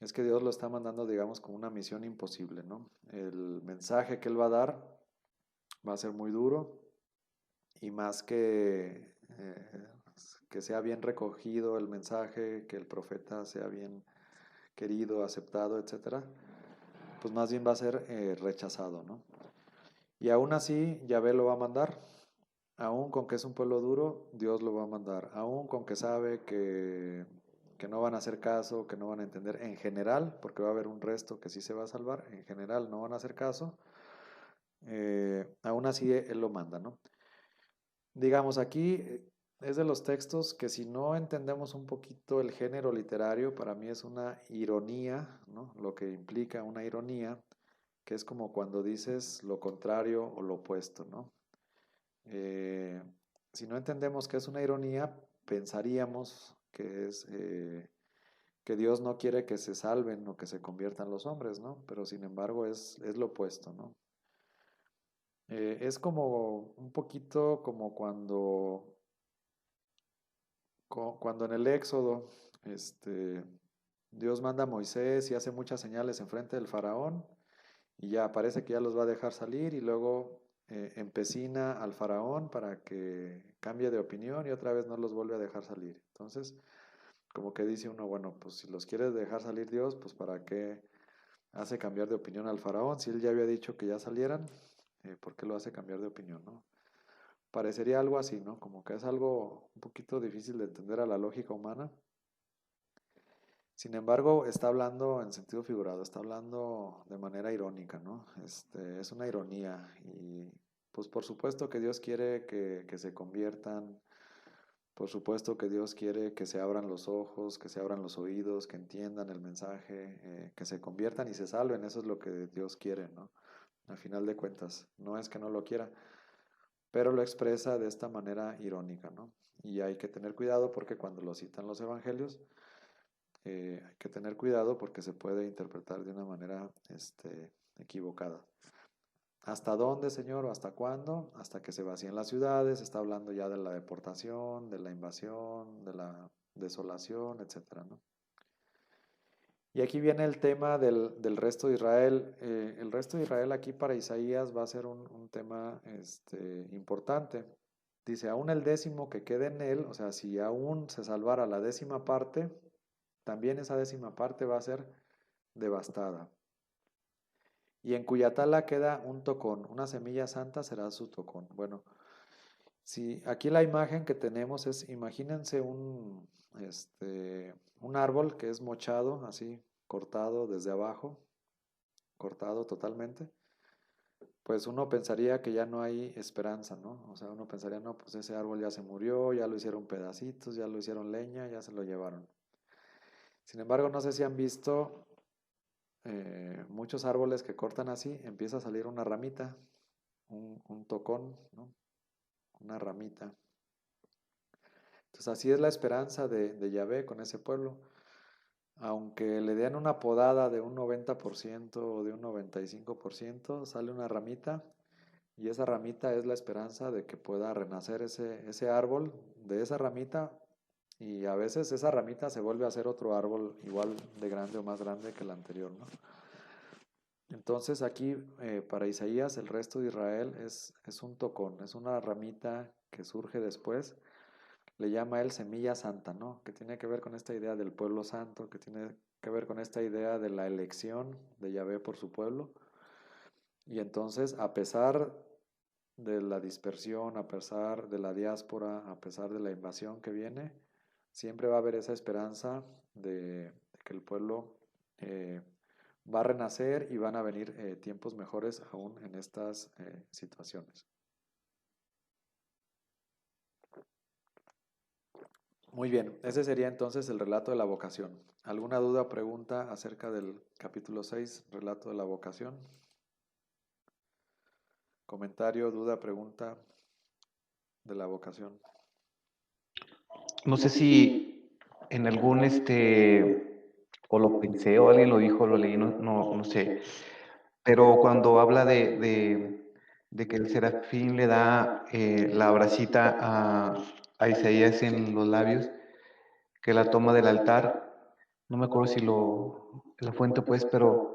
es que Dios lo está mandando, digamos, como una misión imposible, ¿no? El mensaje que Él va a dar va a ser muy duro y más que sea bien recogido el mensaje, que el profeta sea bien querido, aceptado, etcétera, pues más bien va a ser rechazado, ¿no? Y aún así, Yahvé lo va a mandar. Aún con que es un pueblo duro, Dios lo va a mandar. Aún con que sabe que no van a hacer caso, que no van a entender en general, porque va a haber un resto que sí se va a salvar, en general no van a hacer caso, aún así Él lo manda, ¿no? Digamos, aquí es de los textos que si no entendemos un poquito el género literario, para mí es una ironía, ¿no? Lo que implica una ironía, que es como cuando dices lo contrario o lo opuesto, ¿no? Eh, si no entendemos que es una ironía, pensaríamos que es que Dios no quiere que se salven o que se conviertan los hombres, ¿no? Pero sin embargo es lo opuesto, ¿no? Es como un poquito como cuando en el Éxodo, Dios manda a Moisés y hace muchas señales enfrente del faraón y ya parece que ya los va a dejar salir y luego empecina al faraón para que cambie de opinión y otra vez no los vuelve a dejar salir. Entonces, como que dice uno, bueno, pues si los quiere dejar salir Dios, pues para qué hace cambiar de opinión al faraón, si él ya había dicho que ya salieran, ¿por qué lo hace cambiar de opinión, no? Parecería algo así, ¿no? Como que es algo un poquito difícil de entender a la lógica humana. Sin embargo, está hablando en sentido figurado, está hablando de manera irónica, ¿no? Es una ironía y pues por supuesto que Dios quiere que se conviertan, por supuesto que Dios quiere que se abran los ojos, que se abran los oídos, que entiendan el mensaje, que se conviertan y se salven, eso es lo que Dios quiere, ¿no? Al final de cuentas, no es que no lo quiera, pero lo expresa de esta manera irónica, ¿no? Y hay que tener cuidado porque cuando lo citan los evangelios, hay que tener cuidado porque se puede interpretar de una manera equivocada. ¿Hasta dónde, Señor? ¿O hasta cuándo? Hasta que se vacíen las ciudades, está hablando ya de la deportación, de la invasión, de la desolación, etcétera, ¿no? Y aquí viene el tema del resto de Israel. El resto de Israel aquí para Isaías va a ser un tema importante. Dice, aún el décimo que quede en él, o sea, si aún se salvara la décima parte, también esa décima parte va a ser devastada. Y en cuya tala queda un tocón, una semilla santa será su tocón. Bueno, si aquí la imagen que tenemos es, imagínense un árbol que es mochado, así, cortado desde abajo, cortado totalmente, pues uno pensaría que ya no hay esperanza, ¿no? O sea, uno pensaría, no, pues ese árbol ya se murió, ya lo hicieron pedacitos, ya lo hicieron leña, ya se lo llevaron. Sin embargo, no sé si han visto muchos árboles que cortan así, empieza a salir una ramita, un tocón, ¿no? Una ramita. Entonces así es la esperanza de Yahvé con ese pueblo. Aunque le den una podada de un 90% o de un 95%, sale una ramita y esa ramita es la esperanza de que pueda renacer ese árbol de esa ramita y a veces esa ramita se vuelve a hacer otro árbol igual de grande o más grande que el anterior, ¿no? Entonces aquí para Isaías el resto de Israel es un tocón, es una ramita que surge después, le llama él semilla santa, ¿no? Que tiene que ver con esta idea del pueblo santo, que tiene que ver con esta idea de la elección de Yahvé por su pueblo. Y entonces, a pesar de la dispersión, a pesar de la diáspora, a pesar de la invasión que viene, siempre va a haber esa esperanza de que el pueblo va a renacer y van a venir tiempos mejores aún en estas situaciones. Muy bien, ese sería entonces el relato de la vocación. ¿Alguna duda o pregunta acerca del capítulo 6, relato de la vocación? Comentario, duda, pregunta de la vocación. No sé si en algún, o lo pensé, o alguien lo dijo, lo leí, no sé. Pero cuando habla de que el serafín le da la bracita a Isaías en los labios, que la toma del altar, no me acuerdo si la fuente pues, pero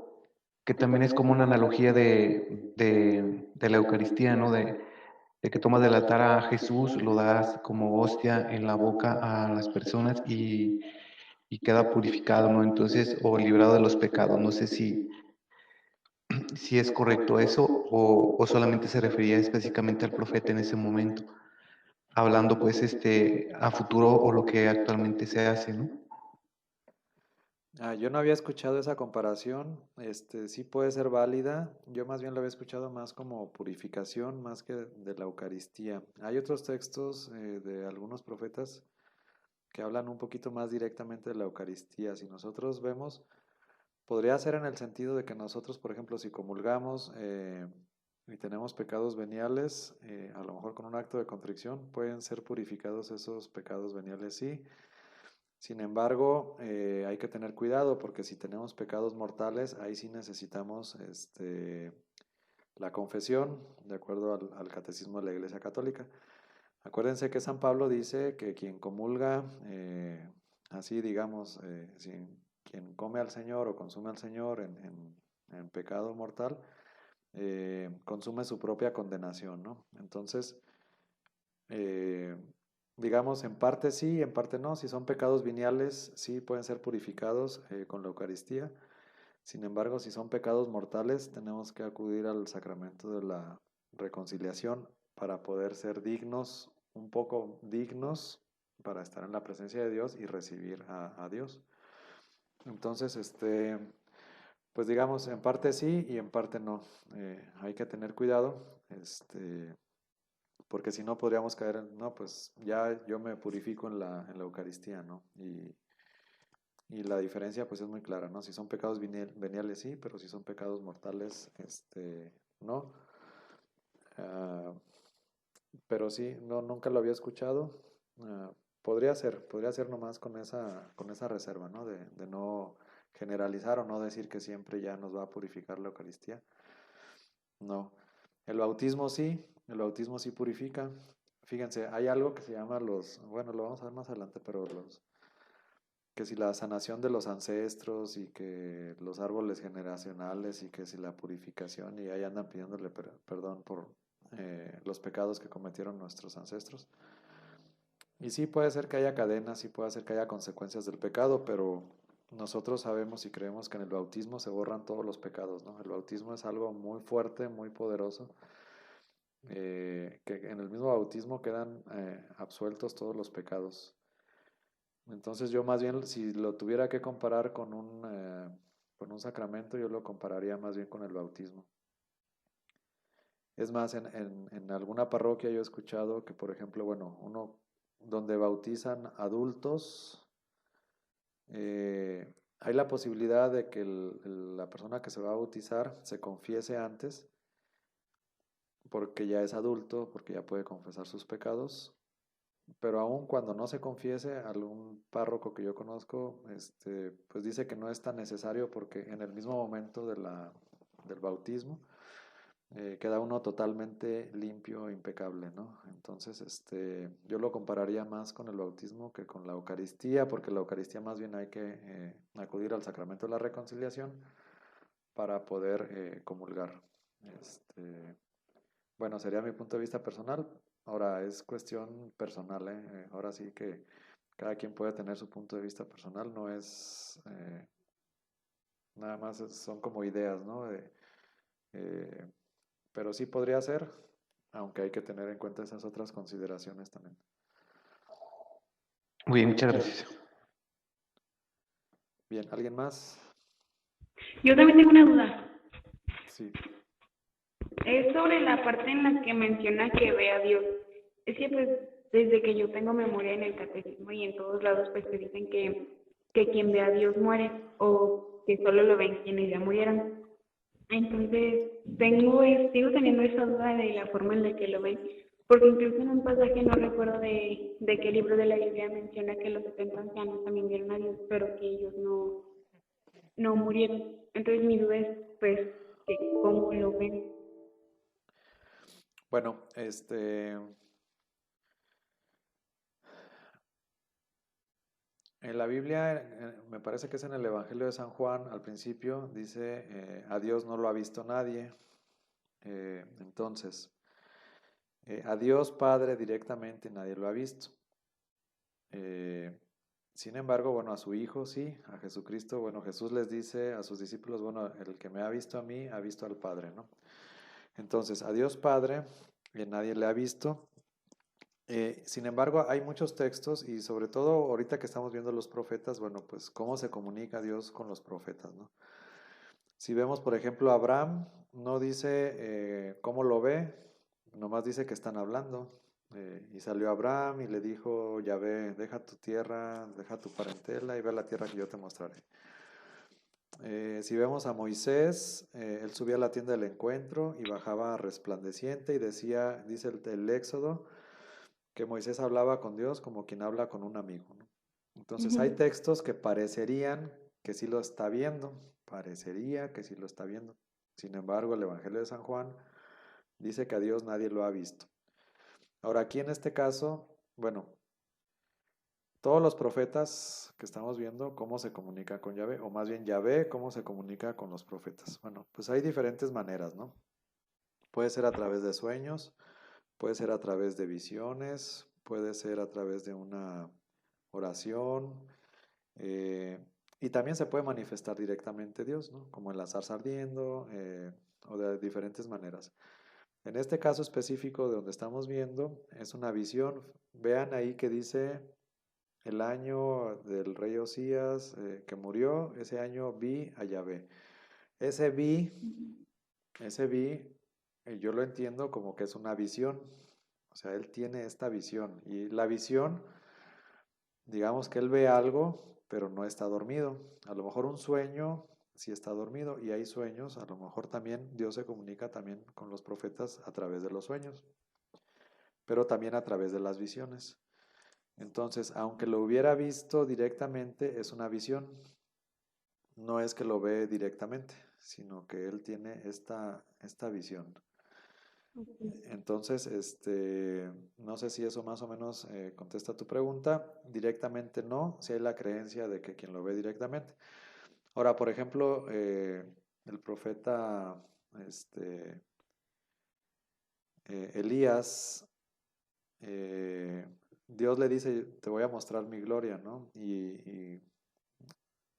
que también es como una analogía de la Eucaristía, ¿no? De que tomas del altar a Jesús, lo das como hostia en la boca a las personas y queda purificado, ¿no? Entonces, o librado de los pecados. No sé si es correcto eso o solamente se refería específicamente al profeta en ese momento, hablando pues a futuro o lo que actualmente se hace, ¿no? Yo no había escuchado esa comparación, sí puede ser válida, yo más bien lo había escuchado más como purificación, más que de la Eucaristía. Hay otros textos de algunos profetas que hablan un poquito más directamente de la Eucaristía. Si nosotros vemos, podría ser en el sentido de que nosotros, por ejemplo, si comulgamos y tenemos pecados veniales, a lo mejor con un acto de contrición pueden ser purificados esos pecados veniales, sí. Sin embargo, hay que tener cuidado porque si tenemos pecados mortales, ahí sí necesitamos la confesión, de acuerdo al catecismo de la Iglesia Católica. Acuérdense que San Pablo dice que quien comulga, así digamos, quien come al Señor o consume al Señor en pecado mortal, consume su propia condenación, ¿no? Entonces, eh, digamos, en parte sí, en parte no. Si son pecados veniales, sí pueden ser purificados con la Eucaristía. Sin embargo, si son pecados mortales, tenemos que acudir al sacramento de la reconciliación para poder ser dignos, un poco dignos, para estar en la presencia de Dios y recibir a Dios. Entonces, pues digamos, en parte sí y en parte no. Hay que tener cuidado, porque si no podríamos caer en, no, pues ya yo me purifico en la Eucaristía, ¿no? Y la diferencia pues es muy clara, ¿no? Si son pecados veniales sí, pero si son pecados mortales, no. Ah, pero sí, no, nunca lo había escuchado. Ah, podría ser nomás con esa reserva, ¿no? De no generalizar o no decir que siempre ya nos va a purificar la Eucaristía. No. El bautismo sí purifica. Fíjense, hay algo que se llama bueno, lo vamos a ver más adelante, pero que si la sanación de los ancestros y que los árboles generacionales y que si la purificación y ahí andan pidiéndole perdón por los pecados que cometieron nuestros ancestros. Y sí puede ser que haya cadenas, sí puede ser que haya consecuencias del pecado, pero nosotros sabemos y creemos que en el bautismo se borran todos los pecados, ¿no? El bautismo es algo muy fuerte, muy poderoso, que en el mismo bautismo quedan absueltos todos los pecados. Entonces yo más bien, si lo tuviera que comparar con un sacramento, yo lo compararía más bien con el bautismo. Es más, en alguna parroquia yo he escuchado que, por ejemplo, bueno, uno donde bautizan adultos, hay la posibilidad de que la persona que se va a bautizar se confiese antes, porque ya es adulto, porque ya puede confesar sus pecados, pero aun cuando no se confiese, algún párroco que yo conozco, pues dice que no es tan necesario porque en el mismo momento del bautismo queda uno totalmente limpio e impecable, ¿no? Entonces, yo lo compararía más con el bautismo que con la Eucaristía, porque la Eucaristía más bien hay que acudir al sacramento de la reconciliación para poder comulgar. Bueno, sería mi punto de vista personal. Ahora es cuestión personal, ¿eh? Ahora sí que cada quien puede tener su punto de vista personal, no es nada más son como ideas, ¿no? pero sí podría ser, aunque hay que tener en cuenta esas otras consideraciones también. Muy bien, muchas gracias. Bien, ¿alguien más? Yo también tengo una duda. Sí. Es sobre la parte en la que menciona que ve a Dios. Es que pues desde que yo tengo memoria en el catecismo y en todos lados pues te dicen que quien ve a Dios muere o que solo lo ven quienes ya murieron. Entonces sigo teniendo esa duda de la forma en la que lo ven, porque incluso en un pasaje no recuerdo de qué libro de la Biblia menciona que los 70 ancianos también vieron a Dios, pero que ellos no murieron. Entonces mi duda es pues que cómo lo ven. Bueno, en la Biblia, me parece que es en el Evangelio de San Juan, al principio dice, a Dios no lo ha visto nadie. Entonces, a Dios Padre directamente nadie lo ha visto. Sin embargo, bueno, a su Hijo sí, a Jesucristo, bueno, Jesús les dice a sus discípulos, bueno, el que me ha visto a mí, ha visto al Padre, ¿no? Entonces, a Dios Padre, nadie le ha visto. Sin embargo, hay muchos textos y sobre todo ahorita que estamos viendo los profetas, bueno, pues cómo se comunica Dios con los profetas, ¿no? Si vemos, por ejemplo, a Abraham, no dice cómo lo ve, nomás dice que están hablando. Y salió Abraham y le dijo, Yahvé, deja tu tierra, deja tu parentela y ve la tierra que yo te mostraré. Si vemos a Moisés, él subía a la tienda del encuentro y bajaba resplandeciente y decía, dice el Éxodo, que Moisés hablaba con Dios como quien habla con un amigo, ¿no? Entonces hay textos que parecerían que sí lo está viendo, parecería que sí lo está viendo. Sin embargo, el Evangelio de San Juan dice que a Dios nadie lo ha visto. Ahora, aquí en este caso, bueno, todos los profetas que estamos viendo, cómo se comunica con Yahvé, o más bien Yahvé, cómo se comunica con los profetas. Bueno, pues hay diferentes maneras, ¿no? Puede ser a través de sueños, puede ser a través de visiones, puede ser a través de una oración, y también se puede manifestar directamente Dios, ¿no? Como en la zarza ardiendo, o de diferentes maneras. En este caso específico de donde estamos viendo, es una visión. Vean ahí que dice el año del rey Osías que murió, ese año vi a Yahvé. Ese vi, ese vi, yo lo entiendo como que es una visión. O sea, él tiene esta visión. Y la visión, digamos que él ve algo, pero no está dormido. A lo mejor un sueño sí está dormido. Y hay sueños, a lo mejor también Dios se comunica también con los profetas a través de los sueños, pero también a través de las visiones. Entonces, aunque lo hubiera visto directamente, es una visión. No es que lo ve directamente, sino que él tiene esta visión. Entonces, no sé si eso más o menos contesta tu pregunta. Directamente no, si hay la creencia de que quien lo ve directamente. Ahora, por ejemplo, el profeta Elías, Dios le dice, te voy a mostrar mi gloria, ¿no? Y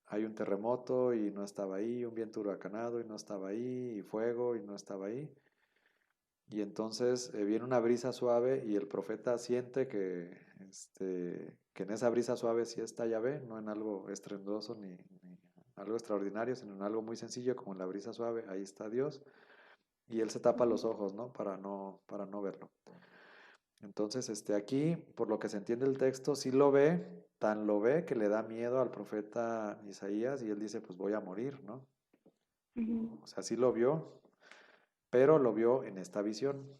hay un terremoto y no estaba ahí, un viento huracanado y no estaba ahí, y fuego y no estaba ahí. Y entonces viene una brisa suave y el profeta siente que en esa brisa suave sí está Yahvé, no en algo estruendoso ni algo extraordinario, sino en algo muy sencillo como en la brisa suave, ahí está Dios. Y él se tapa los ojos, ¿no? Para no verlo. Entonces, aquí, por lo que se entiende el texto, sí lo ve, tan lo ve que le da miedo al profeta Isaías y él dice, pues voy a morir, ¿no? O sea, sí lo vio, pero lo vio en esta visión.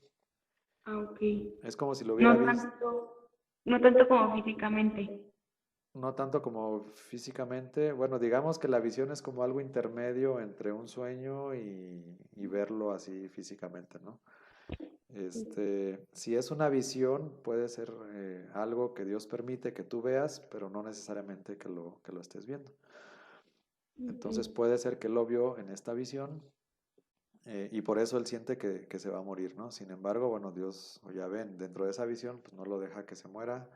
Ah, ok. Es como si lo hubiera visto, No tanto como físicamente. no tanto como físicamente, bueno, digamos que la visión es como algo intermedio entre un sueño y verlo así físicamente, ¿no? Si es una visión, puede ser algo que Dios permite que tú veas, pero no necesariamente que lo estés viendo. Entonces puede ser que lo vio en esta visión y por eso él siente que se va a morir, ¿no? Sin embargo, bueno, Dios, o ya ven, dentro de esa visión, pues no lo deja que se muera,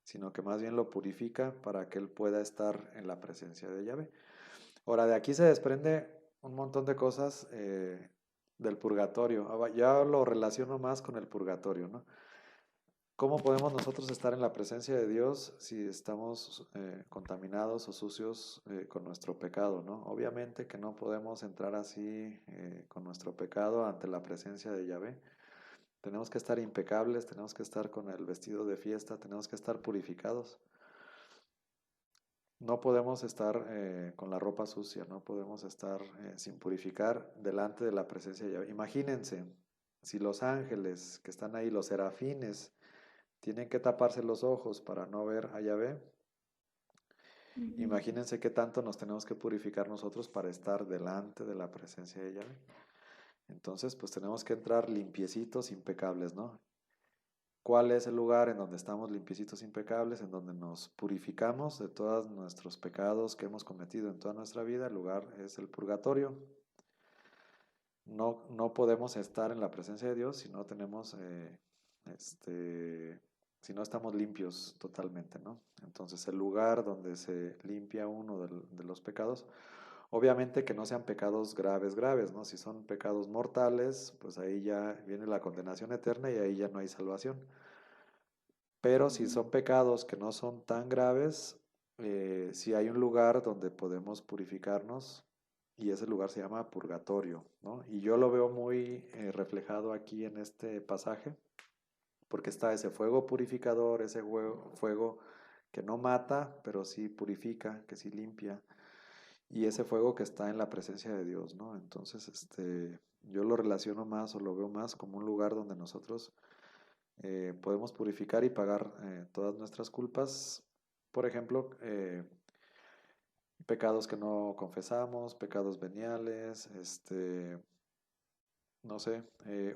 sino que más bien lo purifica para que él pueda estar en la presencia de Yahvé. Ahora, de aquí se desprende un montón de cosas del purgatorio. Ya lo relaciono más con el purgatorio, ¿no? ¿Cómo podemos nosotros estar en la presencia de Dios si estamos contaminados o sucios con nuestro pecado, ¿no? Obviamente que no podemos entrar así con nuestro pecado ante la presencia de Yahvé. Tenemos que estar impecables, tenemos que estar con el vestido de fiesta, tenemos que estar purificados. No podemos estar con la ropa sucia, no podemos estar sin purificar delante de la presencia de Yahvé. Imagínense, si los ángeles que están ahí, los serafines, tienen que taparse los ojos para no ver a Yahvé. Imagínense qué tanto nos tenemos que purificar nosotros para estar delante de la presencia de Yahvé. Entonces, pues tenemos que entrar limpiecitos, impecables, ¿no? ¿Cuál es el lugar en donde estamos limpiecitos, impecables, en donde nos purificamos de todos nuestros pecados que hemos cometido en toda nuestra vida? El lugar es el purgatorio. No podemos estar en la presencia de Dios si no tenemos si no estamos limpios totalmente, ¿no? Entonces el lugar donde se limpia uno de los pecados, obviamente que no sean pecados graves, ¿no? Si son pecados mortales, pues ahí ya viene la condenación eterna y ahí ya no hay salvación. Pero si son pecados que no son tan graves, sí hay un lugar donde podemos purificarnos y ese lugar se llama purgatorio, ¿no? Y yo lo veo muy reflejado aquí en este pasaje, porque está ese fuego purificador, ese fuego que no mata, pero sí purifica, que sí limpia, y ese fuego que está en la presencia de Dios, ¿no? Entonces, yo lo relaciono más o lo veo más como un lugar donde nosotros podemos purificar y pagar todas nuestras culpas. Por ejemplo, pecados que no confesamos, pecados veniales, no sé,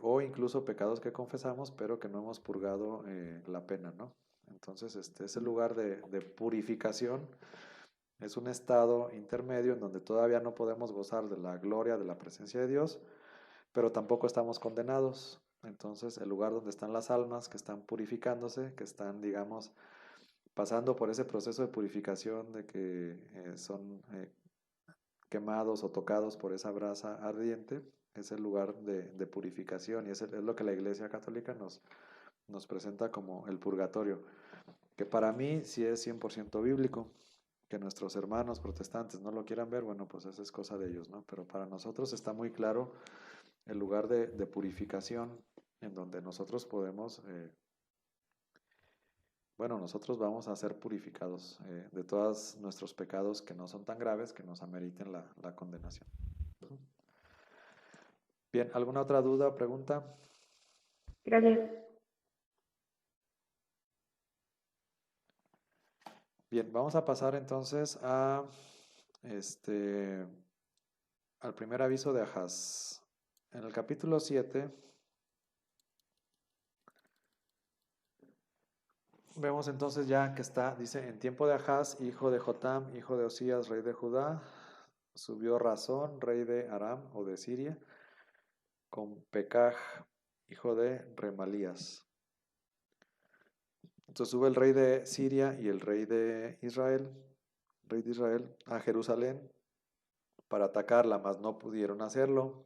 o incluso pecados que confesamos, pero que no hemos purgado la pena, ¿no? Entonces, ese lugar de purificación es un estado intermedio en donde todavía no podemos gozar de la gloria de la presencia de Dios, pero tampoco estamos condenados. Entonces, el lugar donde están las almas que están purificándose, que están, digamos, pasando por ese proceso de purificación de que son quemados o tocados por esa brasa ardiente, es el lugar de purificación y es lo que la Iglesia Católica nos presenta como el purgatorio, que para mí sí es 100% bíblico. Que nuestros hermanos protestantes no lo quieran ver, bueno, pues esa es cosa de ellos, ¿no? Pero para nosotros está muy claro el lugar de purificación en donde nosotros podemos, bueno, nosotros vamos a ser purificados de todos nuestros pecados que no son tan graves que nos ameriten la condenación. Bien, ¿alguna otra duda o pregunta? Gracias. Bien, vamos a pasar entonces al primer aviso de Ahaz. En el capítulo 7 vemos entonces ya que dice, en tiempo de Ahaz, hijo de Jotam, hijo de Osías, rey de Judá, subió Razón, rey de Aram o de Siria, con Pekaj, hijo de Remalías. Entonces sube el rey de Siria y el rey de Israel, a Jerusalén para atacarla, mas no pudieron hacerlo.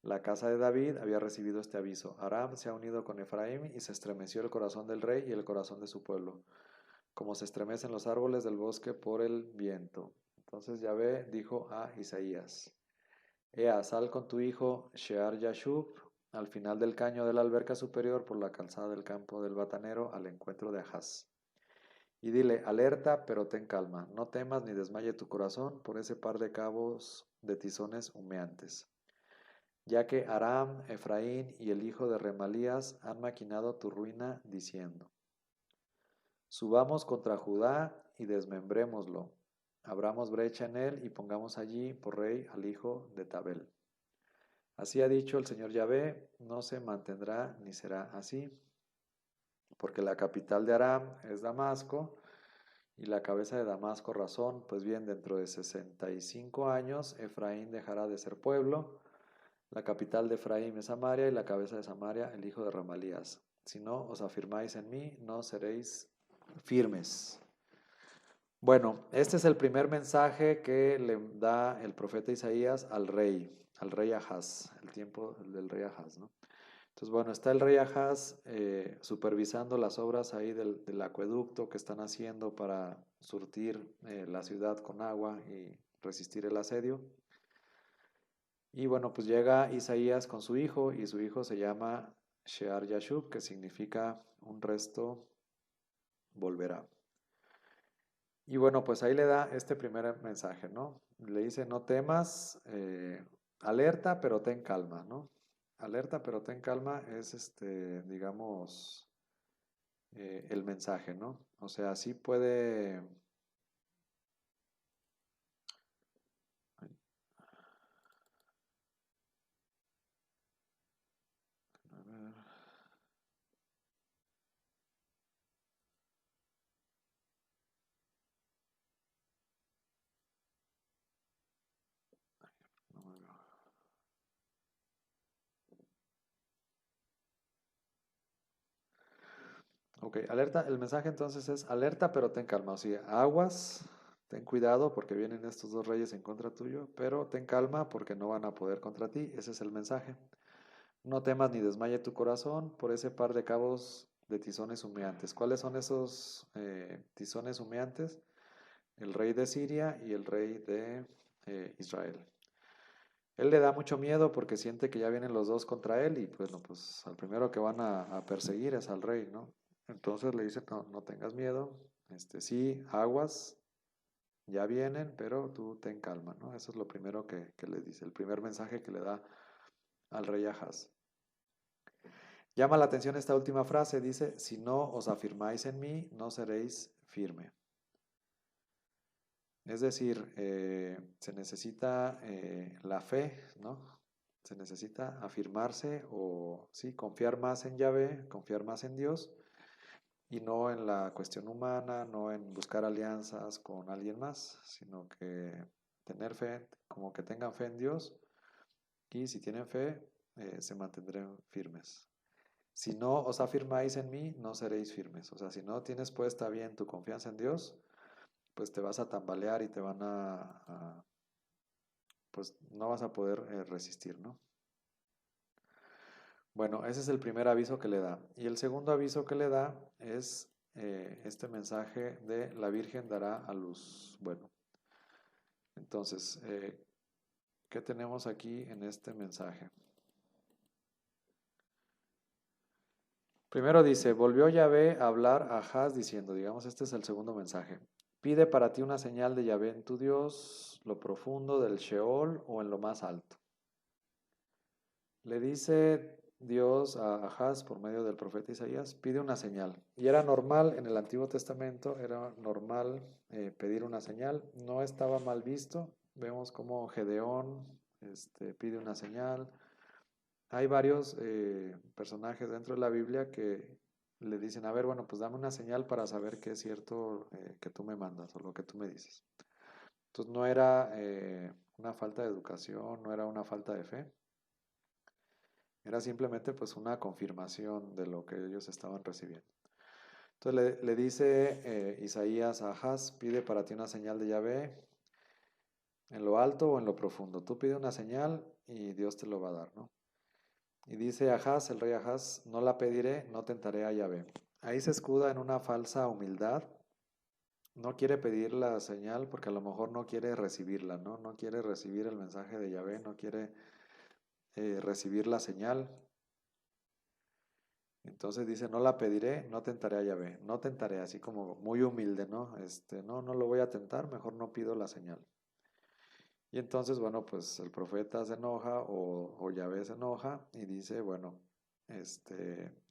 La casa de David había recibido este aviso. Aram se ha unido con Efraín y se estremeció el corazón del rey y el corazón de su pueblo, como se estremecen los árboles del bosque por el viento. Entonces Yahvé dijo a Isaías, Ea, sal con tu hijo Shear Yashub al final del caño de la alberca superior por la calzada del campo del batanero al encuentro de Ahaz. Y dile, alerta, pero ten calma, no temas ni desmaye tu corazón por ese par de cabos de tizones humeantes. Ya que Aram, Efraín y el hijo de Remalías han maquinado tu ruina diciendo, subamos contra Judá y desmembrémoslo, abramos brecha en él y pongamos allí por rey al hijo de Tabel. Así ha dicho el Señor Yahvé, no se mantendrá ni será así, porque la capital de Aram es Damasco y la cabeza de Damasco Razón, pues bien, dentro de 65 años Efraín dejará de ser pueblo. La capital de Efraín es Samaria y la cabeza de Samaria el hijo de Remalías. Si no os afirmáis en mí, no seréis firmes. Bueno, este es el primer mensaje que le da el profeta Isaías al rey. al rey Ahaz, el tiempo del rey Ahaz, ¿no? Entonces, bueno, está el rey Ahaz supervisando las obras ahí del acueducto que están haciendo para surtir la ciudad con agua y resistir el asedio. Y bueno, pues llega Isaías con su hijo y su hijo se llama Shear Yashub, que significa un resto volverá. Y bueno, pues ahí le da este primer mensaje, ¿no? Le dice, no temas, alerta, pero ten calma, ¿no? Alerta, pero ten calma es, digamos, el mensaje, ¿no? O sea, sí puede... A ver, no me veo. Ok, alerta, el mensaje entonces es alerta, pero ten calma, o sea, aguas, ten cuidado porque vienen estos dos reyes en contra tuyo, pero ten calma porque no van a poder contra ti, ese es el mensaje. No temas ni desmaye tu corazón por ese par de cabos de tizones humeantes. ¿Cuáles son esos tizones humeantes? El rey de Siria y el rey de Israel. Él le da mucho miedo porque siente que ya vienen los dos contra él y pues, no, pues al primero que van a perseguir es al rey, ¿no? Entonces le dice, no, no tengas miedo, sí, aguas, ya vienen, pero tú ten calma, ¿no? Eso es lo primero que le dice, el primer mensaje que le da al rey Ahaz. Llama la atención esta última frase, dice, si no os afirmáis en mí, no seréis firme. Es decir, se necesita la fe, ¿no? Se necesita afirmarse o, sí, confiar más en Yahvé, confiar más en Dios y no en la cuestión humana, no en buscar alianzas con alguien más, sino que tener fe, como que tengan fe en Dios y si tienen fe, se mantendrán firmes. Si no os afirmáis en mí, no seréis firmes. O sea, si no tienes puesta bien tu confianza en Dios, pues te vas a tambalear y te van pues no vas a poder resistir, ¿no? Bueno, ese es el primer aviso que le da. Y el segundo aviso que le da es este mensaje de la Virgen dará a luz. Bueno, entonces, ¿qué tenemos aquí en este mensaje? Primero dice, volvió Yahvé a hablar a Ahaz diciendo, digamos, este es el segundo mensaje. Pide para ti una señal de Yahvé en tu Dios, lo profundo del Sheol o en lo más alto. Le dice Dios a Ahaz por medio del profeta Isaías, pide una señal. Y era normal en el Antiguo Testamento, era normal pedir una señal, no estaba mal visto. Vemos como Gedeón pide una señal. Hay varios personajes dentro de la Biblia que le dicen, a ver, bueno, pues dame una señal para saber que es cierto que tú me mandas o lo que tú me dices. Entonces no era una falta de educación, no era una falta de fe, era simplemente pues una confirmación de lo que ellos estaban recibiendo. Entonces le dice Isaías a Ahaz, pide para ti una señal de Yahvé en lo alto o en lo profundo. Tú pide una señal y Dios te lo va a dar, ¿no? Y dice Ahaz, el rey Ahaz, no la pediré, no tentaré a Yahvé. Ahí se escuda en una falsa humildad. No quiere pedir la señal porque a lo mejor no quiere recibirla, ¿no? No quiere recibir el mensaje de Yahvé, no quiere recibir la señal. Entonces dice, no la pediré, no tentaré a Yahvé. No tentaré, así como muy humilde, ¿no? No lo voy a tentar, mejor no pido la señal. Y entonces, bueno, pues el profeta se enoja o Yahvé se enoja y dice, bueno,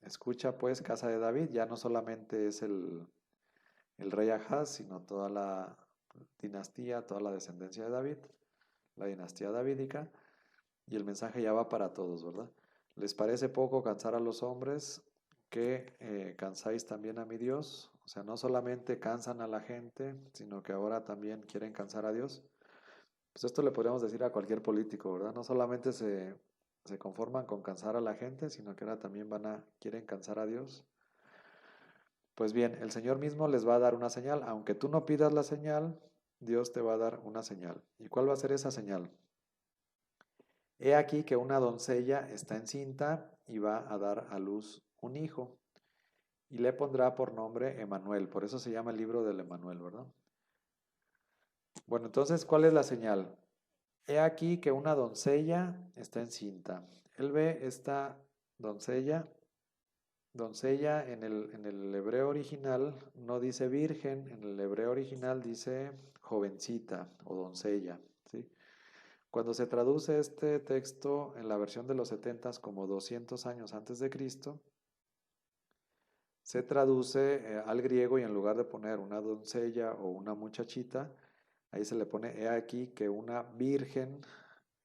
escucha pues casa de David, ya no solamente es el rey Ahaz, sino toda la dinastía, toda la descendencia de David, la dinastía davídica, y el mensaje ya va para todos, ¿verdad? ¿Les parece poco cansar a los hombres que cansáis también a mi Dios? O sea, no solamente cansan a la gente, sino que ahora también quieren cansar a Dios. Pues esto le podríamos decir a cualquier político, ¿verdad? No solamente se conforman con cansar a la gente, sino que ahora también quieren cansar a Dios. Pues bien, el Señor mismo les va a dar una señal. Aunque tú no pidas la señal, Dios te va a dar una señal. ¿Y cuál va a ser esa señal? He aquí que una doncella está encinta y va a dar a luz un hijo y le pondrá por nombre Emanuel. Por eso se llama el libro del Emanuel, ¿verdad? Bueno, entonces, ¿cuál es la señal? He aquí que una doncella está encinta. Él ve esta doncella. Doncella en el hebreo original no dice virgen, en el hebreo original dice jovencita o doncella, ¿sí? Cuando se traduce este texto en la versión de los 70 como 200 años antes de Cristo, se traduce al griego y en lugar de poner una doncella o una muchachita, ahí se le pone, he aquí que una virgen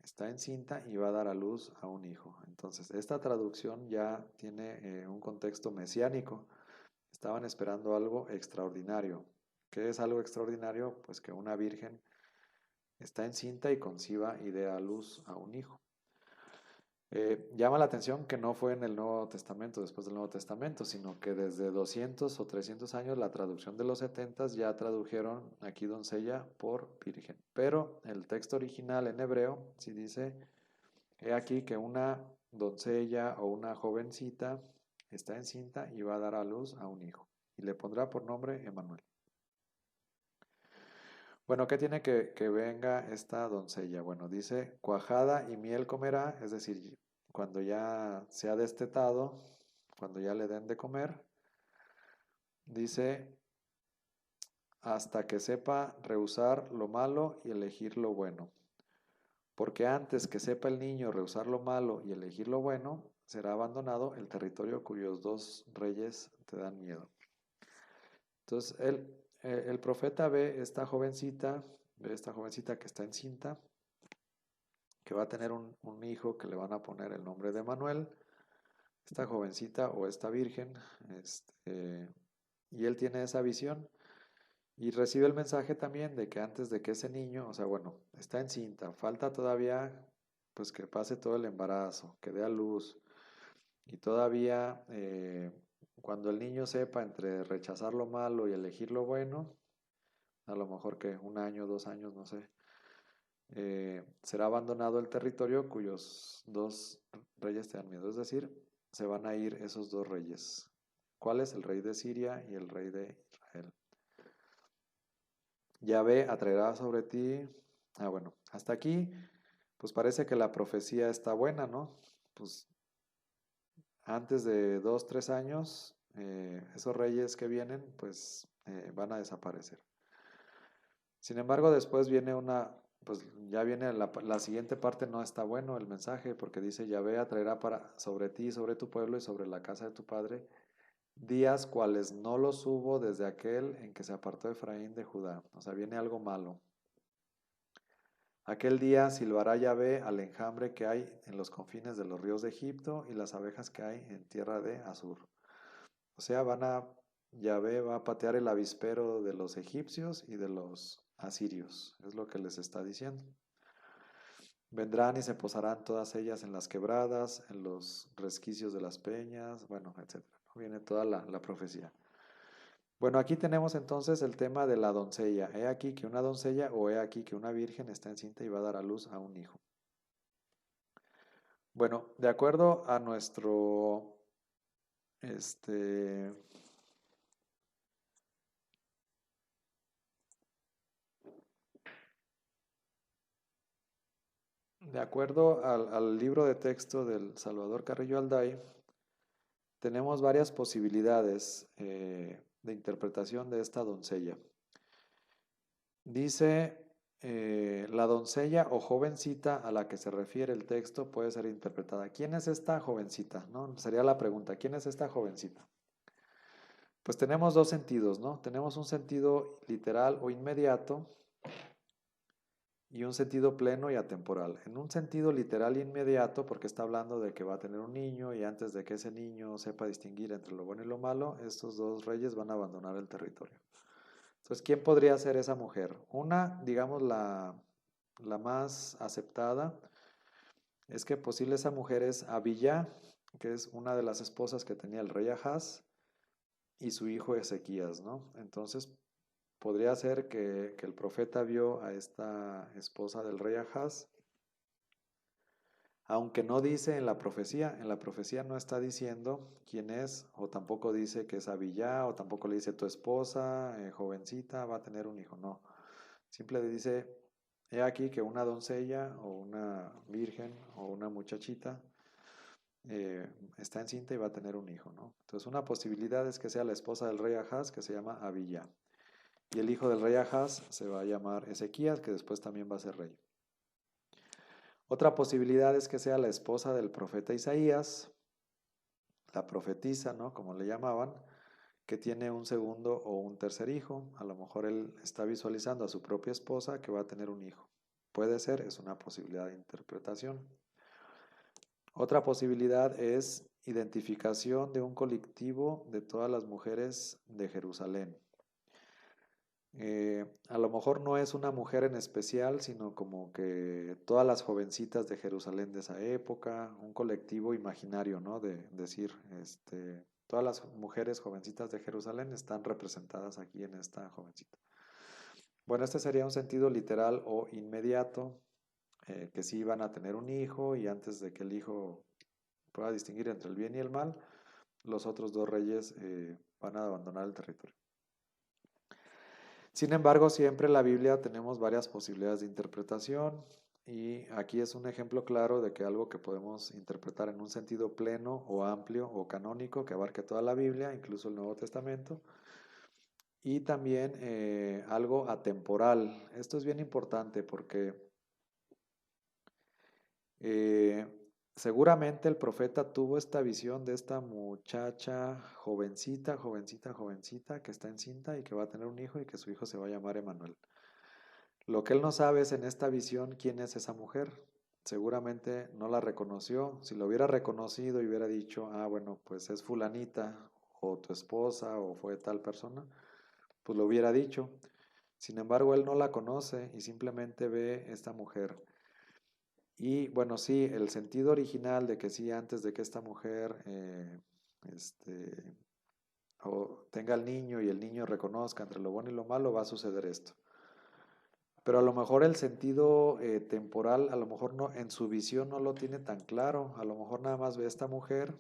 está encinta y va a dar a luz a un hijo. Entonces, esta traducción ya tiene un contexto mesiánico. Estaban esperando algo extraordinario. ¿Qué es algo extraordinario? Pues que una virgen está encinta y conciba y dé a luz a un hijo. Llama la atención que no fue en el Nuevo Testamento, después del Nuevo Testamento, sino que desde 200 o 300 años la traducción de los 70 ya tradujeron aquí doncella por virgen. Pero el texto original en hebreo sí dice, he aquí que una doncella o una jovencita está encinta y va a dar a luz a un hijo y le pondrá por nombre Emanuel. Bueno, ¿qué tiene que venga esta doncella? Bueno, dice, cuajada y miel comerá, es decir, cuando ya se ha destetado, cuando ya le den de comer, dice, hasta que sepa rehusar lo malo y elegir lo bueno. Porque antes que sepa el niño rehusar lo malo y elegir lo bueno, será abandonado el territorio cuyos dos reyes te dan miedo. Entonces, el profeta ve esta jovencita que está encinta, que va a tener un hijo que le van a poner el nombre de Manuel, esta jovencita o esta virgen, y él tiene esa visión y recibe el mensaje también de que antes de que ese niño, o sea, bueno, está encinta, falta todavía pues que pase todo el embarazo, que dé a luz y todavía cuando el niño sepa entre rechazar lo malo y elegir lo bueno, a lo mejor que 1 año, 2 años, no sé, será abandonado el territorio cuyos dos reyes te dan miedo. Es decir, se van a ir esos dos reyes. ¿Cuál es? El rey de Siria y el rey de Israel. Yahvé atraerá sobre ti. Bueno, hasta aquí, pues parece que la profecía está buena, ¿no? Pues antes de 2, 3 años, esos reyes que vienen, pues van a desaparecer. Sin embargo, después viene pues ya viene la siguiente parte, no está bueno el mensaje, porque dice, Yahvé atraerá sobre ti, sobre tu pueblo y sobre la casa de tu padre, días cuales no los hubo desde aquel en que se apartó Efraín de Judá. O sea, viene algo malo. Aquel día silbará Yahvé al enjambre que hay en los confines de los ríos de Egipto y las abejas que hay en tierra de Asur. O sea, Yahvé va a patear el avispero de los egipcios y de los asirios. Es lo que les está diciendo. Vendrán y se posarán todas ellas en las quebradas, en los resquicios de las peñas, bueno, etc. Viene toda la profecía. Bueno, aquí tenemos entonces el tema de la doncella. He aquí que una doncella o he aquí que una virgen está encinta y va a dar a luz a un hijo. Bueno, de acuerdo a nuestro, de acuerdo al libro de texto del Salvador Carrillo Alday, tenemos varias posibilidades de interpretación de esta doncella. Dice, la doncella o jovencita a la que se refiere el texto puede ser interpretada. ¿Quién es esta jovencita? ¿No? Sería la pregunta, ¿quién es esta jovencita? Pues tenemos dos sentidos, ¿no? Tenemos un sentido literal o inmediato y un sentido pleno y atemporal. En un sentido literal e inmediato, porque está hablando de que va a tener un niño y antes de que ese niño sepa distinguir entre lo bueno y lo malo, estos dos reyes van a abandonar el territorio. Entonces, ¿quién podría ser esa mujer? Una, digamos, la más aceptada es que posible esa mujer es Abiyá, que es una de las esposas que tenía el rey Ahaz y su hijo Ezequías, ¿no? Entonces, podría ser que el profeta vio a esta esposa del rey Ahaz Aunque no dice en la profecía no está diciendo quién es, o tampoco dice que es Abiyá, o tampoco le dice tu esposa, jovencita, va a tener un hijo, no. Simple le dice, he aquí que una doncella, o una virgen, o una muchachita, está encinta y va a tener un hijo, ¿no? Entonces una posibilidad es que sea la esposa del rey Ahaz, que se llama Abiyá. Y el hijo del rey Ahaz se va a llamar Ezequías, que después también va a ser rey. Otra posibilidad es que sea la esposa del profeta Isaías, la profetisa, ¿no? Como le llamaban, que tiene un segundo o un tercer hijo. A lo mejor él está visualizando a su propia esposa que va a tener un hijo. Puede ser, es una posibilidad de interpretación. Otra posibilidad es identificación de un colectivo de todas las mujeres de Jerusalén. A lo mejor no es una mujer en especial, sino como que todas las jovencitas de Jerusalén de esa época, un colectivo imaginario, ¿no? De decir, todas las mujeres jovencitas de Jerusalén están representadas aquí en esta jovencita. Bueno, este sería un sentido literal o inmediato, que sí van a tener un hijo y antes de que el hijo pueda distinguir entre el bien y el mal, los otros dos reyes van a abandonar el territorio. Sin embargo, siempre en la Biblia tenemos varias posibilidades de interpretación y aquí es un ejemplo claro de que algo que podemos interpretar en un sentido pleno o amplio o canónico que abarque toda la Biblia, incluso el Nuevo Testamento, y también algo atemporal. Esto es bien importante porque eh, seguramente el profeta tuvo esta visión de esta muchacha jovencita, jovencita, jovencita que está encinta y que va a tener un hijo y que su hijo se va a llamar Emanuel. Lo que él no sabe es en esta visión quién es esa mujer. Seguramente no la reconoció. Si lo hubiera reconocido y hubiera dicho, ah, bueno, pues es fulanita o tu esposa o fue tal persona, pues lo hubiera dicho. Sin embargo, él no la conoce y simplemente ve esta mujer. Y bueno, sí, el sentido original de que sí, antes de que esta mujer o tenga el niño y el niño reconozca entre lo bueno y lo malo, va a suceder esto. Pero a lo mejor el sentido temporal, a lo mejor no, en su visión no lo tiene tan claro. A lo mejor nada más ve a esta mujer,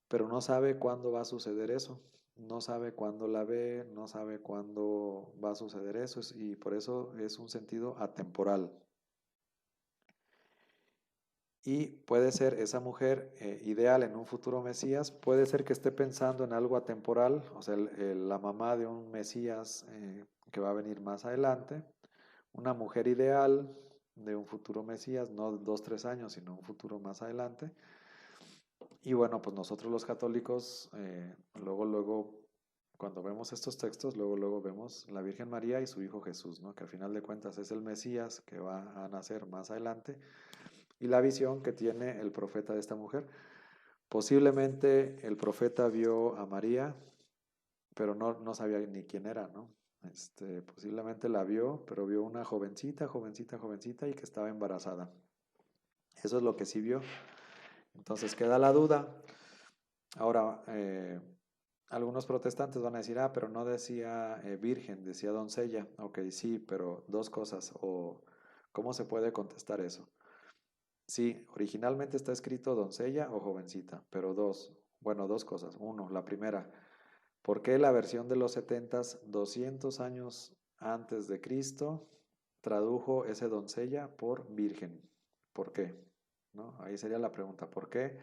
pero no sabe cuándo va a suceder eso. No sabe cuándo la ve, no sabe cuándo va a suceder eso, y por eso es un sentido atemporal. Y puede ser esa mujer ideal en un futuro Mesías, puede ser que esté pensando en algo atemporal, o sea, la mamá de un Mesías que va a venir más adelante, una mujer ideal de un futuro Mesías, no 2, 3 años, sino un futuro más adelante. Y bueno, pues nosotros los católicos, luego, cuando vemos estos textos, luego vemos la Virgen María y su Hijo Jesús, ¿no? Que al final de cuentas es el Mesías que va a nacer más adelante, y la visión que tiene el profeta de esta mujer. Posiblemente el profeta vio a María, pero no sabía ni quién era, ¿no? Posiblemente la vio, pero vio una jovencita, jovencita, jovencita y que estaba embarazada. Eso es lo que sí vio. Entonces queda la duda. Ahora, algunos protestantes van a decir, ah, pero no decía virgen, decía doncella. Ok, sí, pero dos cosas. O, ¿cómo se puede contestar eso? Sí, originalmente está escrito doncella o jovencita, pero dos cosas. Uno, la primera, ¿por qué la versión de los 70s, 200 años antes de Cristo, tradujo ese doncella por virgen? ¿Por qué? ¿No? Ahí sería la pregunta, ¿por qué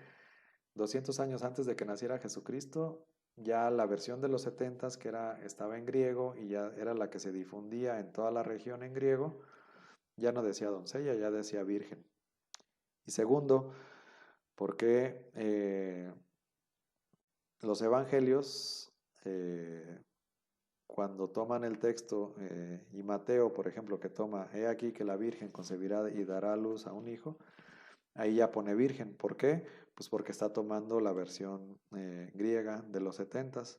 200 años antes de que naciera Jesucristo, ya la versión de los 70s, que estaba en griego y ya era la que se difundía en toda la región en griego, ya no decía doncella, ya decía virgen? Y segundo, ¿por qué los evangelios, cuando toman el texto, y Mateo, por ejemplo, que toma, he aquí que la Virgen concebirá y dará a luz a un hijo, ahí ya pone virgen? ¿Por qué? Pues porque está tomando la versión griega de los 70s.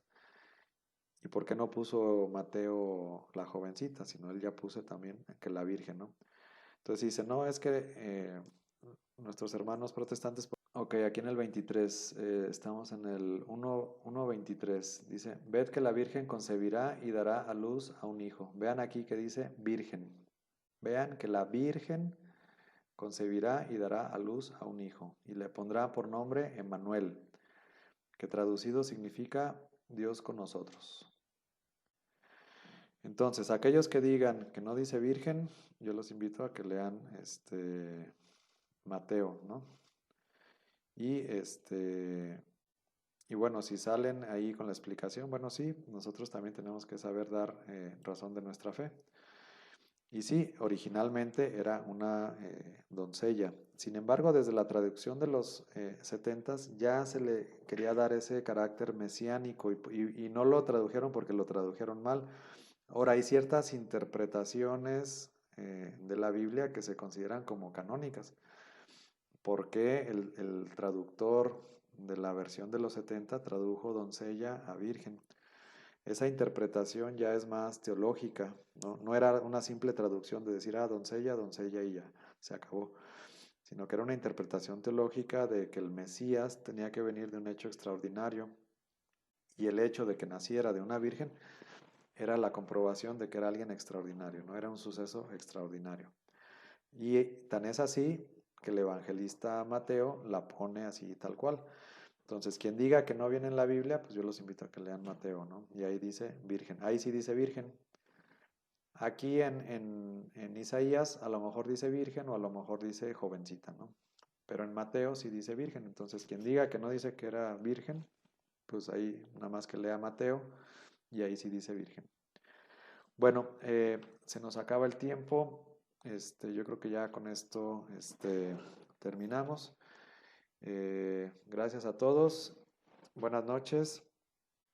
¿Y por qué no puso Mateo la jovencita? Sino él ya puso también que la Virgen, ¿no? Entonces dice, no, es que nuestros hermanos protestantes. Ok, aquí en el 23, estamos en el 1:23. Dice, ved que la Virgen concebirá y dará a luz a un hijo. Vean aquí que dice virgen. Vean que la Virgen concebirá y dará a luz a un hijo, y le pondrá por nombre Emmanuel, que traducido significa Dios con nosotros. Entonces, aquellos que digan que no dice virgen, yo los invito a que lean Mateo, ¿no? Y bueno, si salen ahí con la explicación, bueno, sí, nosotros también tenemos que saber dar razón de nuestra fe. Y sí, originalmente era una doncella. Sin embargo, desde la traducción de los 70s ya se le quería dar ese carácter mesiánico y no lo tradujeron porque lo tradujeron mal. Ahora, hay ciertas interpretaciones de la Biblia que se consideran como canónicas, porque el traductor de la versión de los 70 tradujo doncella a virgen. Esa interpretación ya es más teológica, ¿no? No era una simple traducción de decir, doncella, doncella y ya, se acabó, sino que era una interpretación teológica de que el Mesías tenía que venir de un hecho extraordinario y el hecho de que naciera de una virgen era la comprobación de que era alguien extraordinario, no era un suceso extraordinario. Y tan es así que el evangelista Mateo la pone así tal cual. Entonces, quien diga que no viene en la Biblia, pues yo los invito a que lean Mateo, ¿no? Y ahí dice virgen, ahí sí dice virgen. Aquí en Isaías a lo mejor dice virgen o a lo mejor dice jovencita, ¿no? Pero en Mateo sí dice virgen. Entonces, quien diga que no dice que era virgen, pues ahí nada más que lea Mateo y ahí sí dice virgen. Bueno, se nos acaba el tiempo. Yo creo que ya con esto terminamos. Gracias a todos. Buenas noches.